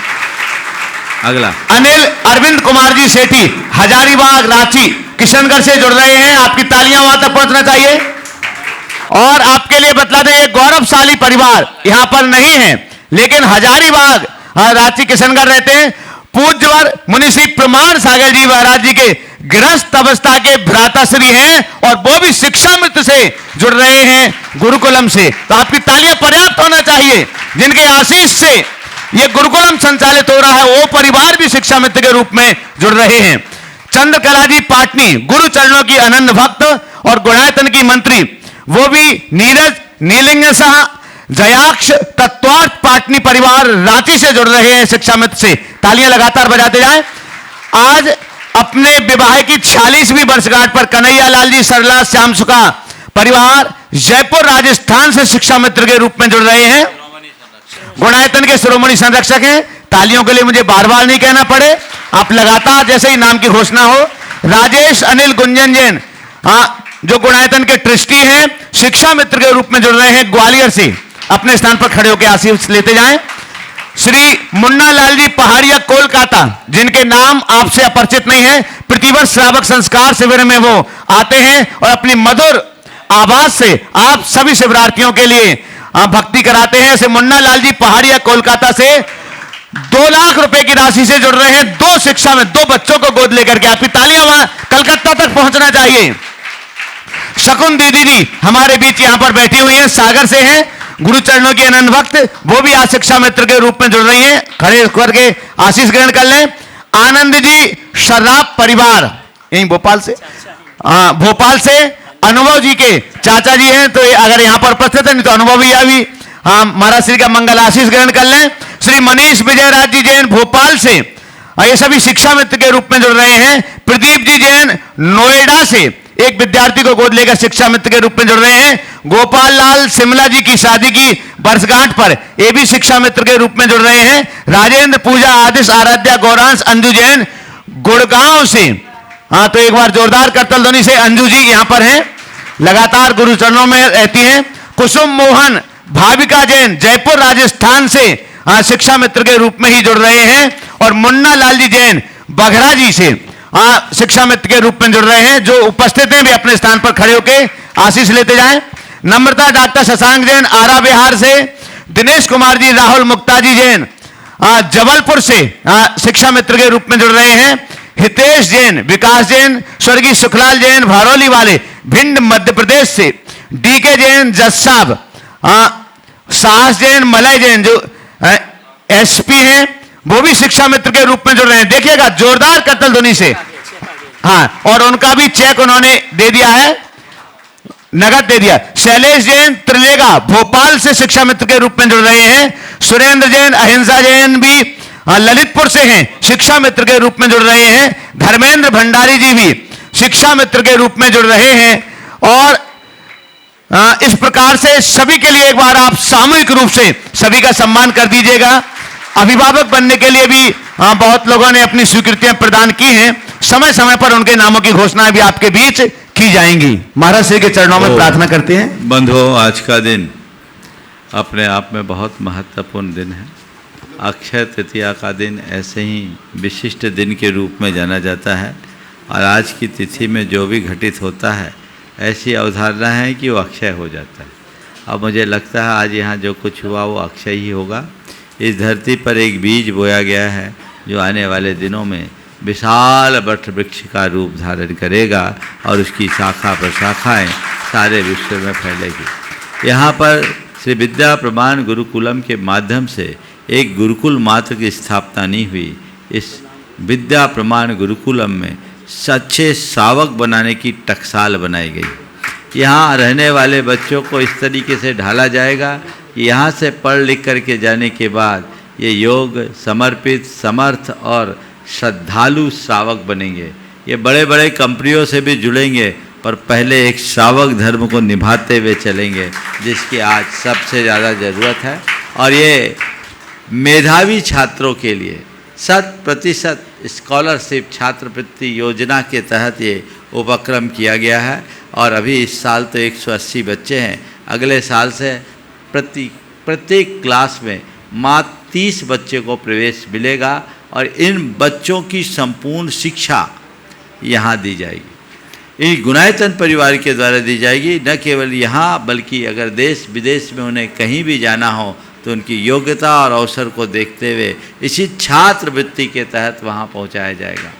अगला अनिल अरविंद कुमार जी सेठी, हजारीबाग, रांची, किशनगढ़ से जुड़ रहे हैं। आपकी तालियां वहां तक पहुंचना चाहिए। और आपके लिए बतला दें, ये गौरवशाली परिवार यहां पर नहीं है, लेकिन हजारीबाग, रांची, किशनगढ़ रहते हैं। पूज्यवर मुनि श्री प्रमाण सागर जी महाराज जी के गृहस्थ अवस्था के भ्राताश्री हैं और वो भी शिक्षा मित्र से जुड़ रहे हैं गुरुकुलम से। तो आपकी तालियां पर्याप्त होना चाहिए। जिनके आशीष से ये गुरुकुलम संचालित हो रहा है, वो परिवार भी शिक्षा मित्र के रूप में जुड़ रहे हैं। चंद्रकला जी पाटनी, गुरु चरणों की अनंत भक्त और गुणायतन की मंत्री, वो भी नीरज, नीलिंग शाह, जयाक्ष, तत्वार्थ पाटनी परिवार रांची से जुड़ रहे हैं शिक्षा मित्र से। तालियां लगातार बजाते जाएं। आज अपने विवाह की 46वीं वर्षगांठ पर कन्हैया लाल जी, सरला, श्याम सुखा परिवार जयपुर राजस्थान से शिक्षा मित्र के रूप में जुड़ रहे हैं। गुणायतन के शिरोमणि संरक्षक हैं। तालियों के लिए मुझे बार बार नहीं कहना पड़े, आप लगातार जैसे ही नाम की घोषणा हो। राजेश अनिल गुंजन जैन, जो गुणायतन के ट्रस्टी हैं, शिक्षा मित्र के रूप में जुड़ रहे हैं ग्वालियर से। अपने स्थान पर खड़े होकर आशीष लेते जाएं। श्री मुन्ना लाल जी पहाड़िया, कोलकाता, जिनके नाम आपसे अपरिचित नहीं है, प्रतिवर्ष श्रावक संस्कार शिविर में वो आते हैं और अपनी मधुर आवाज से आप सभी शिविरार्थियों के लिए भक्ति कराते हैं। ऐसे मुन्ना लाल जी पहाड़िया, कोलकाता से 2 लाख रुपए की राशि से जुड़ रहे हैं। 2 शिक्षा में 2 बच्चों को गोद लेकर के। आपकी तालियां वहां कलकत्ता तक पहुंचना चाहिए। शकुन दीदी जी हमारे बीच यहां पर बैठी हुई हैं, सागर से हैं, गुरु चरणों की अनंत भक्त, वो भी आज शिक्षा मित्र के रूप में जुड़ रही हैं। खड़े होकर के आशीष ग्रहण कर लें। आनंद जी शराब परिवार, यही भोपाल से अनुभव जी के चाचा जी हैं, तो अगर यहां पर उपस्थित है, नहीं तो अनुभव भैया भी महाराज श्री का मंगल आशीष ग्रहण कर लें। श्री मनीष विजय राज जी जैन भोपाल से, ये सभी शिक्षा मित्र के रूप में जुड़ रहे हैं। प्रदीप जी जैन नोएडा से एक विद्यार्थी को गोद लेकर शिक्षा मित्र के रूप में जुड़ रहे हैं। गोपाल लाल शिमला जी की शादी की वर्षगांठ पर ये भी शिक्षा मित्र के रूप में जुड़ रहे हैं। राजेंद्र पूजा, आदिश, आराध्या, गौरांश, अंजू जैन गुड़गांव से, तो एक बार जोरदार करतल ध्वनि से अंजू जी यहां पर हैं, लगातार गुरु चरणों में रहती हैं। कुसुम मोहन, भाविका जैन जयपुर राजस्थान से शिक्षा मित्र के रूप में ही जुड़ रहे हैं। और मुन्ना लाल जी जैन बघरा जी से शिक्षा मित्र के रूप में जुड़ रहे हैं। जो उपस्थित हैं भी अपने स्थान पर खड़े होकर आशीष लेते जाएं। नम्रता डॉक्टर शशांक जैन आरा बिहार से, दिनेश कुमार जी, राहुल मुक्ता जी जैन जबलपुर से शिक्षा मित्र के रूप में जुड़ रहे हैं। हितेश जैन, विकास जैन, स्वर्गीय सुखलाल जैन भरौली वाले भिंड मध्य प्रदेश से, डीके जैन जज साहब, साहस जैन, मलय जैन जो एसपी हैं, वो भी शिक्षा मित्र के रूप में जुड़ रहे हैं। देखिएगा जोरदार कत्ल ध्वनि से। और उनका भी चेक उन्होंने दे दिया है, नगद दे दिया। शैलेश जैन त्रिलेगा भोपाल से शिक्षा मित्र के रूप में जुड़ रहे हैं। सुरेंद्र जैन, अहिंसा जैन भी ललितपुर से हैं, शिक्षा मित्र के रूप में जुड़ रहे हैं। धर्मेंद्र भंडारी जी भी शिक्षा मित्र के रूप में जुड़ रहे हैं। और इस प्रकार से सभी के लिए एक बार आप सामूहिक रूप से सभी का सम्मान कर दीजिएगा। अभिभावक बनने के लिए भी बहुत लोगों ने अपनी स्वीकृतियां प्रदान की हैं। समय समय पर उनके नामों की घोषणाएं भी आपके बीच की जाएंगी। महाराज श्री के चरणों में प्रार्थना करते हैं। बंधुओं, आज का दिन अपने आप में बहुत महत्वपूर्ण दिन है। अक्षय तृतीया का दिन ऐसे ही विशिष्ट दिन के रूप में जाना जाता है और आज की तिथि में जो भी घटित होता है ऐसी अवधारणा है कि वो अक्षय हो जाता है। अब मुझे लगता है आज यहाँ जो कुछ हुआ वो अक्षय ही होगा। इस धरती पर एक बीज बोया गया है जो आने वाले दिनों में विशाल वट वृक्ष का रूप धारण करेगा और उसकी शाखा प्रशाखाएँ सारे विश्व में फैलेगी। यहाँ पर श्री विद्या प्रमाण गुरुकुलम के माध्यम से एक गुरुकुल मात्र की स्थापना नहीं हुई। इस विद्या प्रमाण गुरुकुलम में सच्चे श्रावक बनाने की टकसाल बनाई गई। यहाँ रहने वाले बच्चों को इस तरीके से ढाला जाएगा कि यहाँ से पढ़ लिख करके जाने के बाद ये योग समर्पित, समर्थ और श्रद्धालु श्रावक बनेंगे। ये बड़े बड़े कंपनियों से भी जुड़ेंगे पर पहले एक श्रावक धर्म को निभाते हुए चलेंगे जिसकी आज सबसे ज़्यादा ज़रूरत है। और ये मेधावी छात्रों के लिए 100% स्कॉलरशिप छात्रवृत्ति योजना के तहत ये उपक्रम किया गया है। और अभी इस साल तो 180 बच्चे हैं। अगले साल से प्रत्येक क्लास में मात्र 30 बच्चे को प्रवेश मिलेगा और इन बच्चों की संपूर्ण शिक्षा यहाँ दी जाएगी। इन गुणायतन परिवार के द्वारा दी जाएगी। न केवल यहाँ बल्कि अगर देश विदेश में उन्हें कहीं भी जाना हो तो उनकी योग्यता और अवसर को देखते हुए इसी छात्रवृत्ति के तहत वहाँ पहुँचाया जाएगा।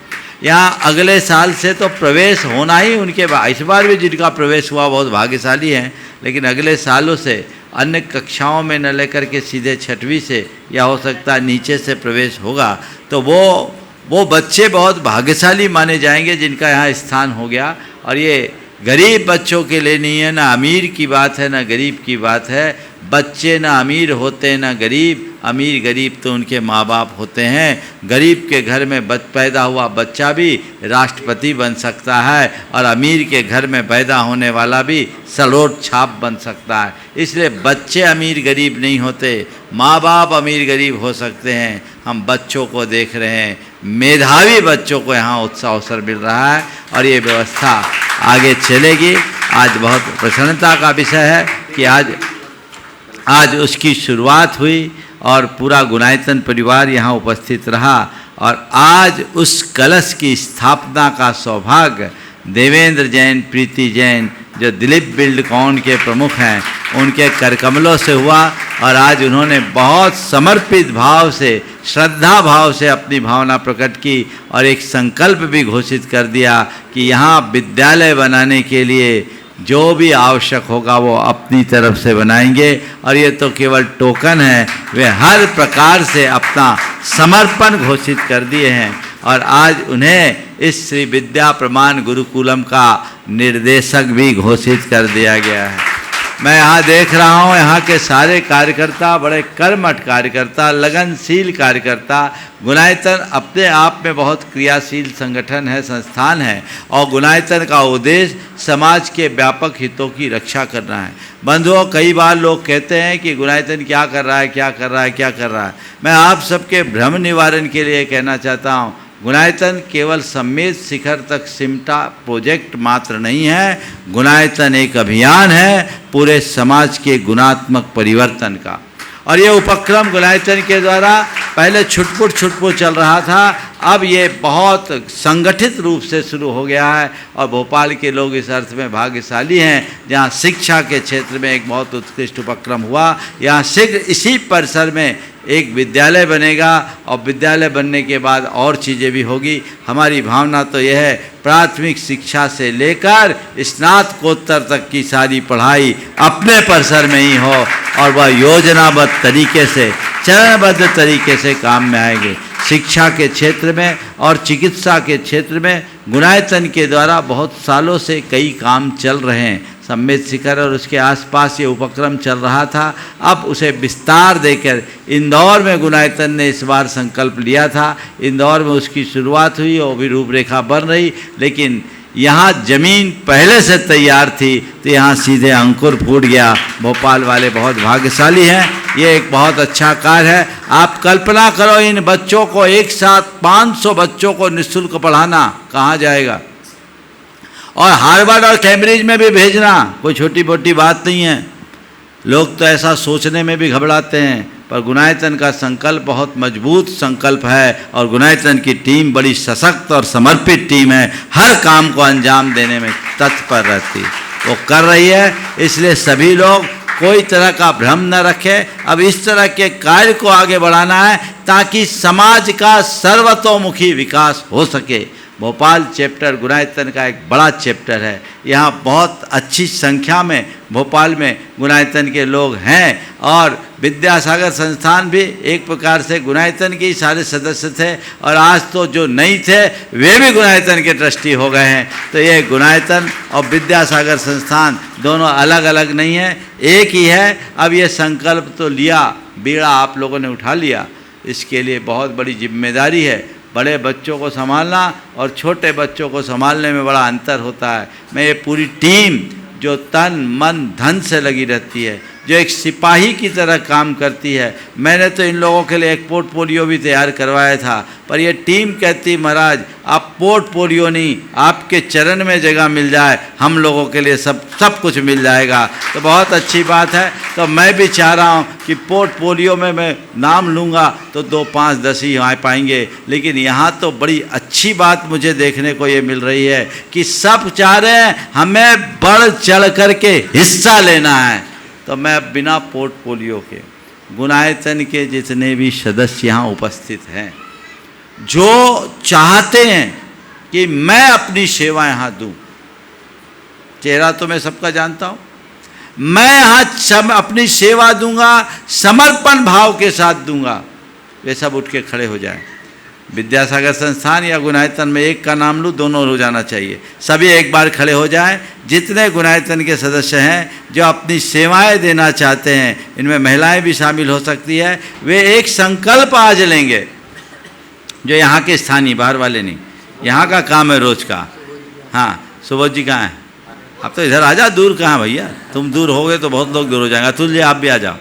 यहाँ अगले साल से तो प्रवेश होना ही उनके इस बार भी जिनका प्रवेश हुआ बहुत भाग्यशाली हैं, लेकिन अगले सालों से अन्य कक्षाओं में न लेकर के सीधे 6वीं से या हो सकता है नीचे से प्रवेश होगा तो वो बच्चे बहुत भाग्यशाली माने जाएंगे जिनका यहाँ स्थान हो गया। और ये गरीब बच्चों के लिए नहीं है, ना अमीर की बात है ना गरीब की बात है। बच्चे ना अमीर होते ना गरीब, अमीर गरीब तो उनके माँ बाप होते हैं। गरीब के घर में पैदा हुआ बच्चा भी राष्ट्रपति बन सकता है और अमीर के घर में पैदा होने वाला भी सलोट छाप बन सकता है। इसलिए बच्चे अमीर गरीब नहीं होते, माँ बाप अमीर गरीब हो सकते हैं। हम बच्चों को देख रहे हैं, मेधावी बच्चों को यहाँ उत्साह अवसर मिल रहा है और ये व्यवस्था आगे चलेगी। आज बहुत प्रसन्नता का विषय है कि आज उसकी शुरुआत हुई और पूरा गुणायतन परिवार यहाँ उपस्थित रहा और आज उस कलश की स्थापना का सौभाग्य देवेंद्र जैन, प्रीति जैन जो दिलीप बिल्डकॉन के प्रमुख हैं उनके करकमलों से हुआ। और आज उन्होंने बहुत समर्पित भाव से, श्रद्धा भाव से अपनी भावना प्रकट की और एक संकल्प भी घोषित कर दिया कि यहाँ विद्यालय बनाने के लिए जो भी आवश्यक होगा वो अपनी तरफ से बनाएंगे। और ये तो केवल टोकन है, वे हर प्रकार से अपना समर्पण घोषित कर दिए हैं और आज उन्हें इस श्री विद्या प्रमाण गुरुकुलम का निर्देशक भी घोषित कर दिया गया है। मैं यहाँ देख रहा हूँ यहाँ के सारे कार्यकर्ता बड़े कर्मठ कार्यकर्ता, लगनशील कार्यकर्ता। गुणायतन अपने आप में बहुत क्रियाशील संगठन है, संस्थान है और गुणायतन का उद्देश्य समाज के व्यापक हितों की रक्षा करना है। बंधुओं, कई बार लोग कहते हैं कि गुणायतन क्या कर रहा है, क्या कर रहा है, क्या कर रहा है। मैं आप सबके भ्रम निवारण के लिए कहना चाहता हूँ, गुणायतन केवल सम्मेद शिखर तक सिमटा प्रोजेक्ट मात्र नहीं है। गुणायतन एक अभियान है पूरे समाज के गुणात्मक परिवर्तन का। और ये उपक्रम गुणायतन के द्वारा पहले छुटपुट चल रहा था, अब ये बहुत संगठित रूप से शुरू हो गया है। और भोपाल के लोग इस अर्थ में भाग्यशाली हैं जहाँ शिक्षा के क्षेत्र में एक बहुत उत्कृष्ट उपक्रम हुआ। यहाँ शीघ्र इसी परिसर में एक विद्यालय बनेगा और विद्यालय बनने के बाद और चीज़ें भी होगी। हमारी भावना तो यह है प्राथमिक शिक्षा से लेकर स्नातकोत्तर तक की सारी पढ़ाई अपने परिसर में ही हो और वह योजनाबद्ध तरीके से, चरणबद्ध तरीके से काम में आएंगे। शिक्षा के क्षेत्र में और चिकित्सा के क्षेत्र में गुणायतन के द्वारा बहुत सालों से कई काम चल रहे हैं। सम्मेद शिखर और उसके आसपास ये उपक्रम चल रहा था। अब उसे विस्तार देकर इंदौर में गुणायतन ने इस बार संकल्प लिया था। इंदौर में उसकी शुरुआत हुई और भी रूपरेखा बन रही, लेकिन यहाँ ज़मीन पहले से तैयार थी तो यहाँ सीधे अंकुर फूट गया। भोपाल वाले बहुत भाग्यशाली हैं, ये एक बहुत अच्छा कार्य है। आप कल्पना करो, इन बच्चों को एक साथ 500 बच्चों को निःशुल्क पढ़ाना कहाँ जाएगा, और हार्वर्ड और कैम्ब्रिज में भी भेजना कोई छोटी मोटी बात नहीं है। लोग तो ऐसा सोचने में भी घबराते हैं, पर गुणायतन का संकल्प बहुत मजबूत संकल्प है और गुणायतन की टीम बड़ी सशक्त और समर्पित टीम है, हर काम को अंजाम देने में तत्पर रहती वो कर रही है। इसलिए सभी लोग कोई तरह का भ्रम न रखें। अब इस तरह के कार्य को आगे बढ़ाना है ताकि समाज का सर्वतोमुखी विकास हो सके। भोपाल चैप्टर गुणायतन का एक बड़ा चैप्टर है। यहाँ बहुत अच्छी संख्या में भोपाल में गुणायतन के लोग हैं, और विद्यासागर संस्थान भी एक प्रकार से गुणायतन के ही सारे सदस्य थे, और आज तो जो नहीं थे वे भी गुणायतन के ट्रस्टी हो गए हैं। तो ये गुणायतन और विद्यासागर संस्थान दोनों अलग अलग नहीं है, एक ही है। अब ये संकल्प तो लिया, बीड़ा आप लोगों ने उठा लिया, इसके लिए बहुत बड़ी जिम्मेदारी है। बड़े बच्चों को संभालना और छोटे बच्चों को संभालने में बड़ा अंतर होता है। मैं ये पूरी टीम जो तन मन धन से लगी रहती है, जो एक सिपाही की तरह काम करती है, मैंने तो इन लोगों के लिए एक पोर्टफोलियो भी तैयार करवाया था, पर ये टीम कहती महाराज आप पोर्टफोलियो नहीं, आपके चरण में जगह मिल जाए, हम लोगों के लिए सब कुछ मिल जाएगा। तो बहुत अच्छी बात है। तो मैं भी चाह रहा हूँ कि पोर्टफोलियो में मैं नाम लूँगा तो 2, 5, 10 ही आ पाएंगे, लेकिन यहाँ तो बड़ी अच्छी बात मुझे देखने को ये मिल रही है कि सब चाह रहे हैं हमें बढ़ चढ़ कर के हिस्सा लेना है। तो मैं बिना पोर्टफोलियो के गुणायतन के जितने भी सदस्य यहाँ उपस्थित हैं, जो चाहते हैं कि मैं अपनी सेवा यहाँ दूं, चेहरा तो मैं सबका जानता हूँ, मैं यहाँ अपनी सेवा दूंगा, समर्पण भाव के साथ दूंगा, वे सब उठ के खड़े हो जाएं। विद्यासागर संस्थान या गुणायतन में एक का नाम लूँ, दोनों हो जाना चाहिए। सभी एक बार खड़े हो जाएं। जितने गुणायतन के सदस्य हैं जो अपनी सेवाएं देना चाहते हैं, इनमें महिलाएं भी शामिल हो सकती है, वे एक संकल्प आज लेंगे, जो यहाँ के स्थानीय, बाहर वाले नहीं, यहाँ का काम है रोज का। हाँ, सुबोध जी कहाँ हैं? आप तो इधर आ जाओ, दूर कहाँ भैया, तुम दूर हो गए तो बहुत लोग दूर हो जाएंगे। अतुल जी आप भी आ जाओ।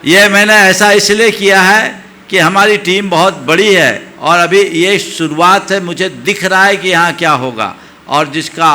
ये मैंने ऐसा इसलिए किया है कि हमारी टीम बहुत बड़ी है और अभी ये शुरुआत है। मुझे दिख रहा है कि यहाँ क्या होगा, और जिसका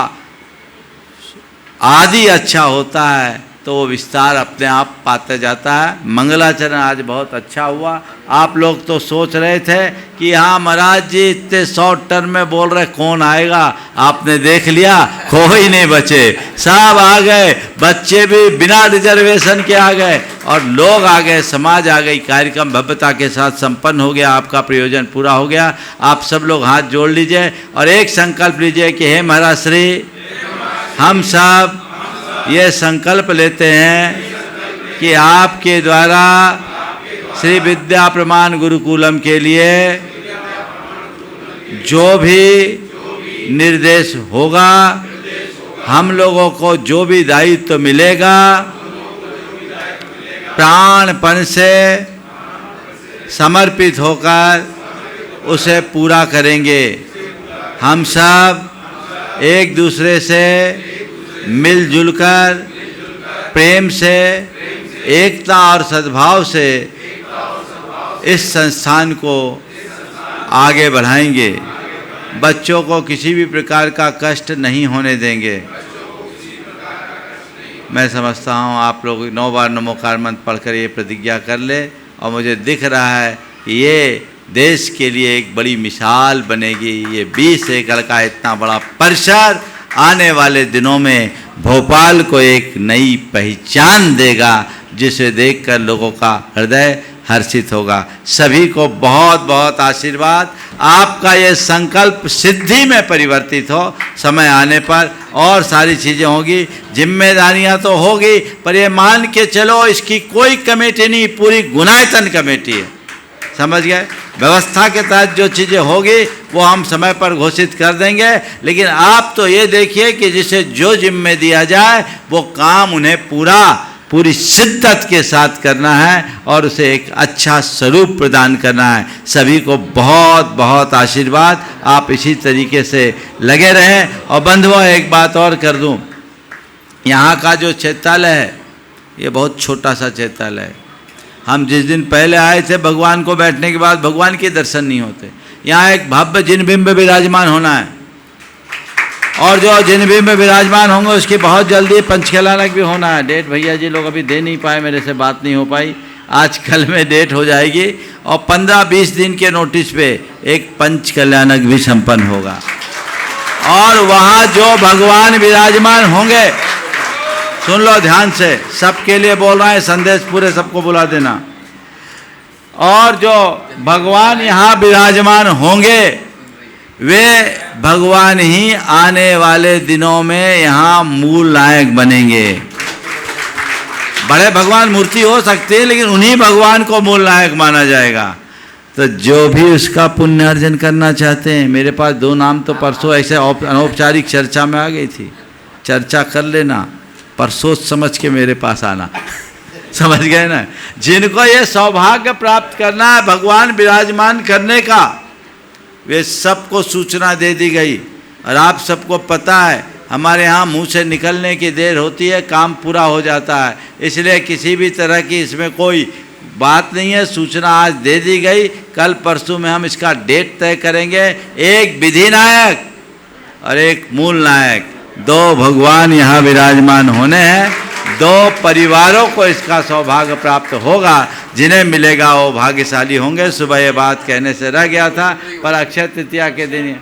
आदि अच्छा होता है तो वो विस्तार अपने आप पाते जाता है। मंगलाचरण आज बहुत अच्छा हुआ। आप लोग तो सोच रहे थे कि हाँ महाराज जी इतने शॉर्ट टर्म में बोल रहे, कौन आएगा? आपने देख लिया, कोई नहीं बचे, सब आ गए, बच्चे भी बिना रिजर्वेशन के आ गए और लोग आ गए, समाज आ गई। कार्यक्रम भव्यता के साथ संपन्न हो गया, आपका प्रयोजन पूरा हो गया। आप सब लोग हाथ जोड़ लीजिए और एक संकल्प लीजिए कि हे महाराज श्री, हम सब ये संकल्प लेते हैं कि आपके द्वारा श्री विद्या प्रमाण गुरुकुलम के लिए जो भी निर्देश होगा, हम लोगों को जो भी दायित्व मिलेगा, प्राणपण से समर्पित होकर उसे पूरा करेंगे। हम सब एक दूसरे से मिलजुल कर प्रेम से, एकता और सद्भाव से इस संस्थान को आगे बढ़ाएंगे। बच्चों को किसी भी प्रकार का कष्ट नहीं होने देंगे। मैं समझता हूँ आप लोग 9 बार नमोकार मंत्र पढ़कर ये प्रतिज्ञा कर ले, और मुझे दिख रहा है कि ये देश के लिए एक बड़ी मिसाल बनेगी। ये 20 एकड़ का इतना बड़ा परिसर आने वाले दिनों में भोपाल को एक नई पहचान देगा, जिसे देखकर लोगों का हृदय हर्षित होगा। सभी को बहुत बहुत आशीर्वाद। आपका ये संकल्प सिद्धि में परिवर्तित हो। समय आने पर और सारी चीज़ें होगी, जिम्मेदारियां तो होगी, पर ये मान के चलो इसकी कोई कमेटी नहीं, पूरी गुणायतन कमेटी है। समझ गए? व्यवस्था के तहत जो चीज़ें होगी वो हम समय पर घोषित कर देंगे, लेकिन आप तो ये देखिए कि जिसे जो जिम्मे दिया जाए वो काम उन्हें पूरी शिद्दत के साथ करना है और उसे एक अच्छा स्वरूप प्रदान करना है। सभी को बहुत बहुत आशीर्वाद, आप इसी तरीके से लगे रहें। और बंधुओं, एक बात और कर दूं, यहाँ का जो चैत्यालय है ये बहुत छोटा सा चैत्यालय है। हम जिस दिन पहले आए थे, भगवान को बैठने के बाद भगवान के दर्शन नहीं होते। यहाँ एक भव्य जिनबिंब विराजमान होना है और जो जिनबिंब में विराजमान होंगे उसकी बहुत जल्दी पंचकल्याणक भी होना है। डेट भैया जी लोग अभी दे नहीं पाए, मेरे से बात नहीं हो पाई, आज कल में डेट हो जाएगी और 15-20 दिन के नोटिस पे एक पंचकल्याणक भी संपन्न होगा। और वहाँ जो भगवान विराजमान होंगे, सुन लो ध्यान से, सबके लिए बोल रहा है, संदेश पूरे सबको बुला देना। और जो भगवान यहाँ विराजमान होंगे वे भगवान ही आने वाले दिनों में यहाँ मूल नायक बनेंगे। बड़े भगवान मूर्ति हो सकते हैं, लेकिन उन्हीं भगवान को मूल नायक माना जाएगा। तो जो भी उसका पुण्य अर्जन करना चाहते हैं, मेरे पास 2 नाम तो परसों ऐसे अनौपचारिक चर्चा में आ गई थी, चर्चा कर लेना, परसों समझ के मेरे पास आना समझ गए ना। जिनको ये सौभाग्य प्राप्त करना है भगवान विराजमान करने का, वे सबको सूचना दे दी गई। और आप सबको पता है, हमारे यहाँ मुंह से निकलने की देर होती है, काम पूरा हो जाता है, इसलिए किसी भी तरह की इसमें कोई बात नहीं है। सूचना आज दे दी गई, कल परसों में हम इसका डेट तय करेंगे। एक विधि नायक और एक मूल नायक, 2 भगवान यहाँ विराजमान होने हैं। 2 परिवारों को इसका सौभाग्य प्राप्त होगा, जिन्हें मिलेगा वो भाग्यशाली होंगे। सुबह ये बात कहने से रह गया था, पर अक्षय तृतीया के दिन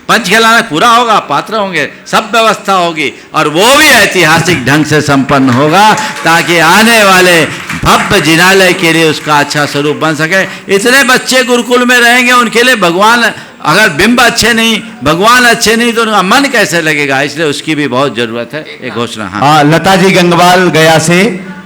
पंचकल्याणक पूरा होगा, पात्र होंगे, सब व्यवस्था होगी और वो भी ऐतिहासिक ढंग से संपन्न होगा, ताकि आने वाले भव्य जिनालय के लिए उसका अच्छा स्वरूप बन सके। इतने बच्चे गुरुकुल में रहेंगे, उनके लिए भगवान, अगर बिंब अच्छे नहीं, भगवान अच्छे नहीं, तो उनका मन कैसे लगेगा, इसलिए उसकी भी बहुत जरूरत है। एक घोषणा। हाँ, लता जी गंगवाल गया से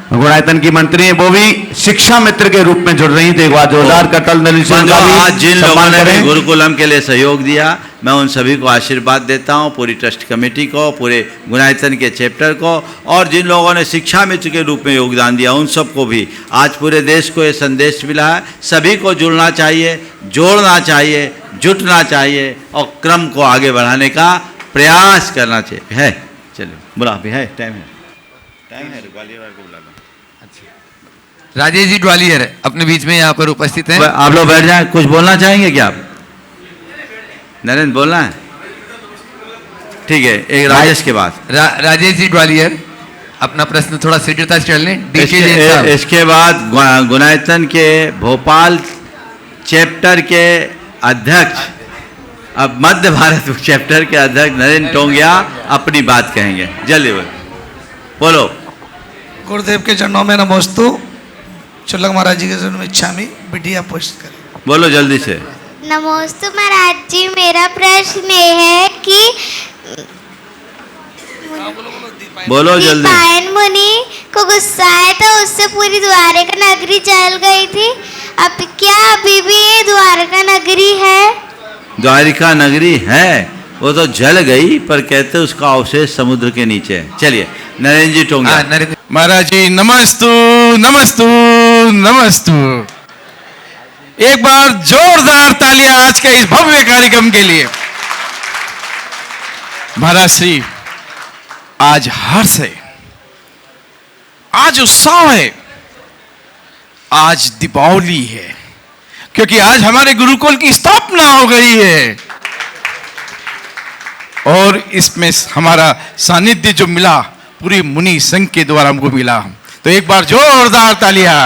गुणायतन की मंत्री है, वो भी शिक्षा मित्र के रूप में जुड़ रही थी। एक बार जोरदार कटल आज जिन लोगों ने भी गुरुकुलम के लिए सहयोग दिया, मैं उन सभी को आशीर्वाद देता हूँ, पूरी ट्रस्ट कमेटी को, पूरे गुणायतन के चैप्टर को, और जिन लोगों ने शिक्षा मित्र के रूप में योगदान दिया उन सबको भी। आज पूरे देश को ये संदेश मिला है, सभी को जुड़ना चाहिए, जोड़ना चाहिए, जुटना चाहिए और क्रम को आगे बढ़ाने का प्रयास करना चाहिए। है, चलिए बुला भी है, टाइम है ग्वालियर को बुला लो। राजेश जी ग्वालियर अपने बीच में यहाँ पर उपस्थित हैं। आप लोग बैठ जाएं। कुछ बोलना चाहेंगे क्या आप? नरेंद्र बोलना है? ठीक है, एक राजेश के बाद राजेश जी ग्वालियर अपना प्रश्न थोड़ा शीघ्रता से कर लें। इसके बाद गुणायतन के भोपाल चैप्टर के अध्यक्ष, अब मध्य भारत चैप्टर के अध्यक्ष नरेंद्र टोंगिया अपनी बात कहेंगे। जल्दी बोलो। गुरुदेव के चरणों में नमोस्तु, चुल्लक महाराज जी के चरणों में इच्छामी, बिटिया पोस्ट करें। बोलो जल्दी से। नमोस्तु महाराज जी, मेरा प्रश्न ये है कि बोलो जल्दी। दीपायन मुनि को गुस्सा आया था, उससे पूरी द्वारका नगरी जल गई थी। अब क्या अभी भी ये द्वारका नगरी है? द्वारिका नगरी है, वो तो जल गई, पर कहते उसका अवशेष समुद्र के नीचे है। चलिए नरेंद्र जी टोंगिया। महाराज जी नमस्तु नमस्तु नमस्तु। एक बार जोरदार तालियां आज के इस भव्य कार्यक्रम के लिए। महाराज श्री, आज हर्ष है, आज उत्साह है, आज दीपावली है, क्योंकि आज हमारे गुरुकुल की स्थापना हो गई है और इसमें हमारा सानिध्य जो मिला पूरी मुनि संघ के द्वारा हमको मिला। तो एक बार जोरदार तालियां।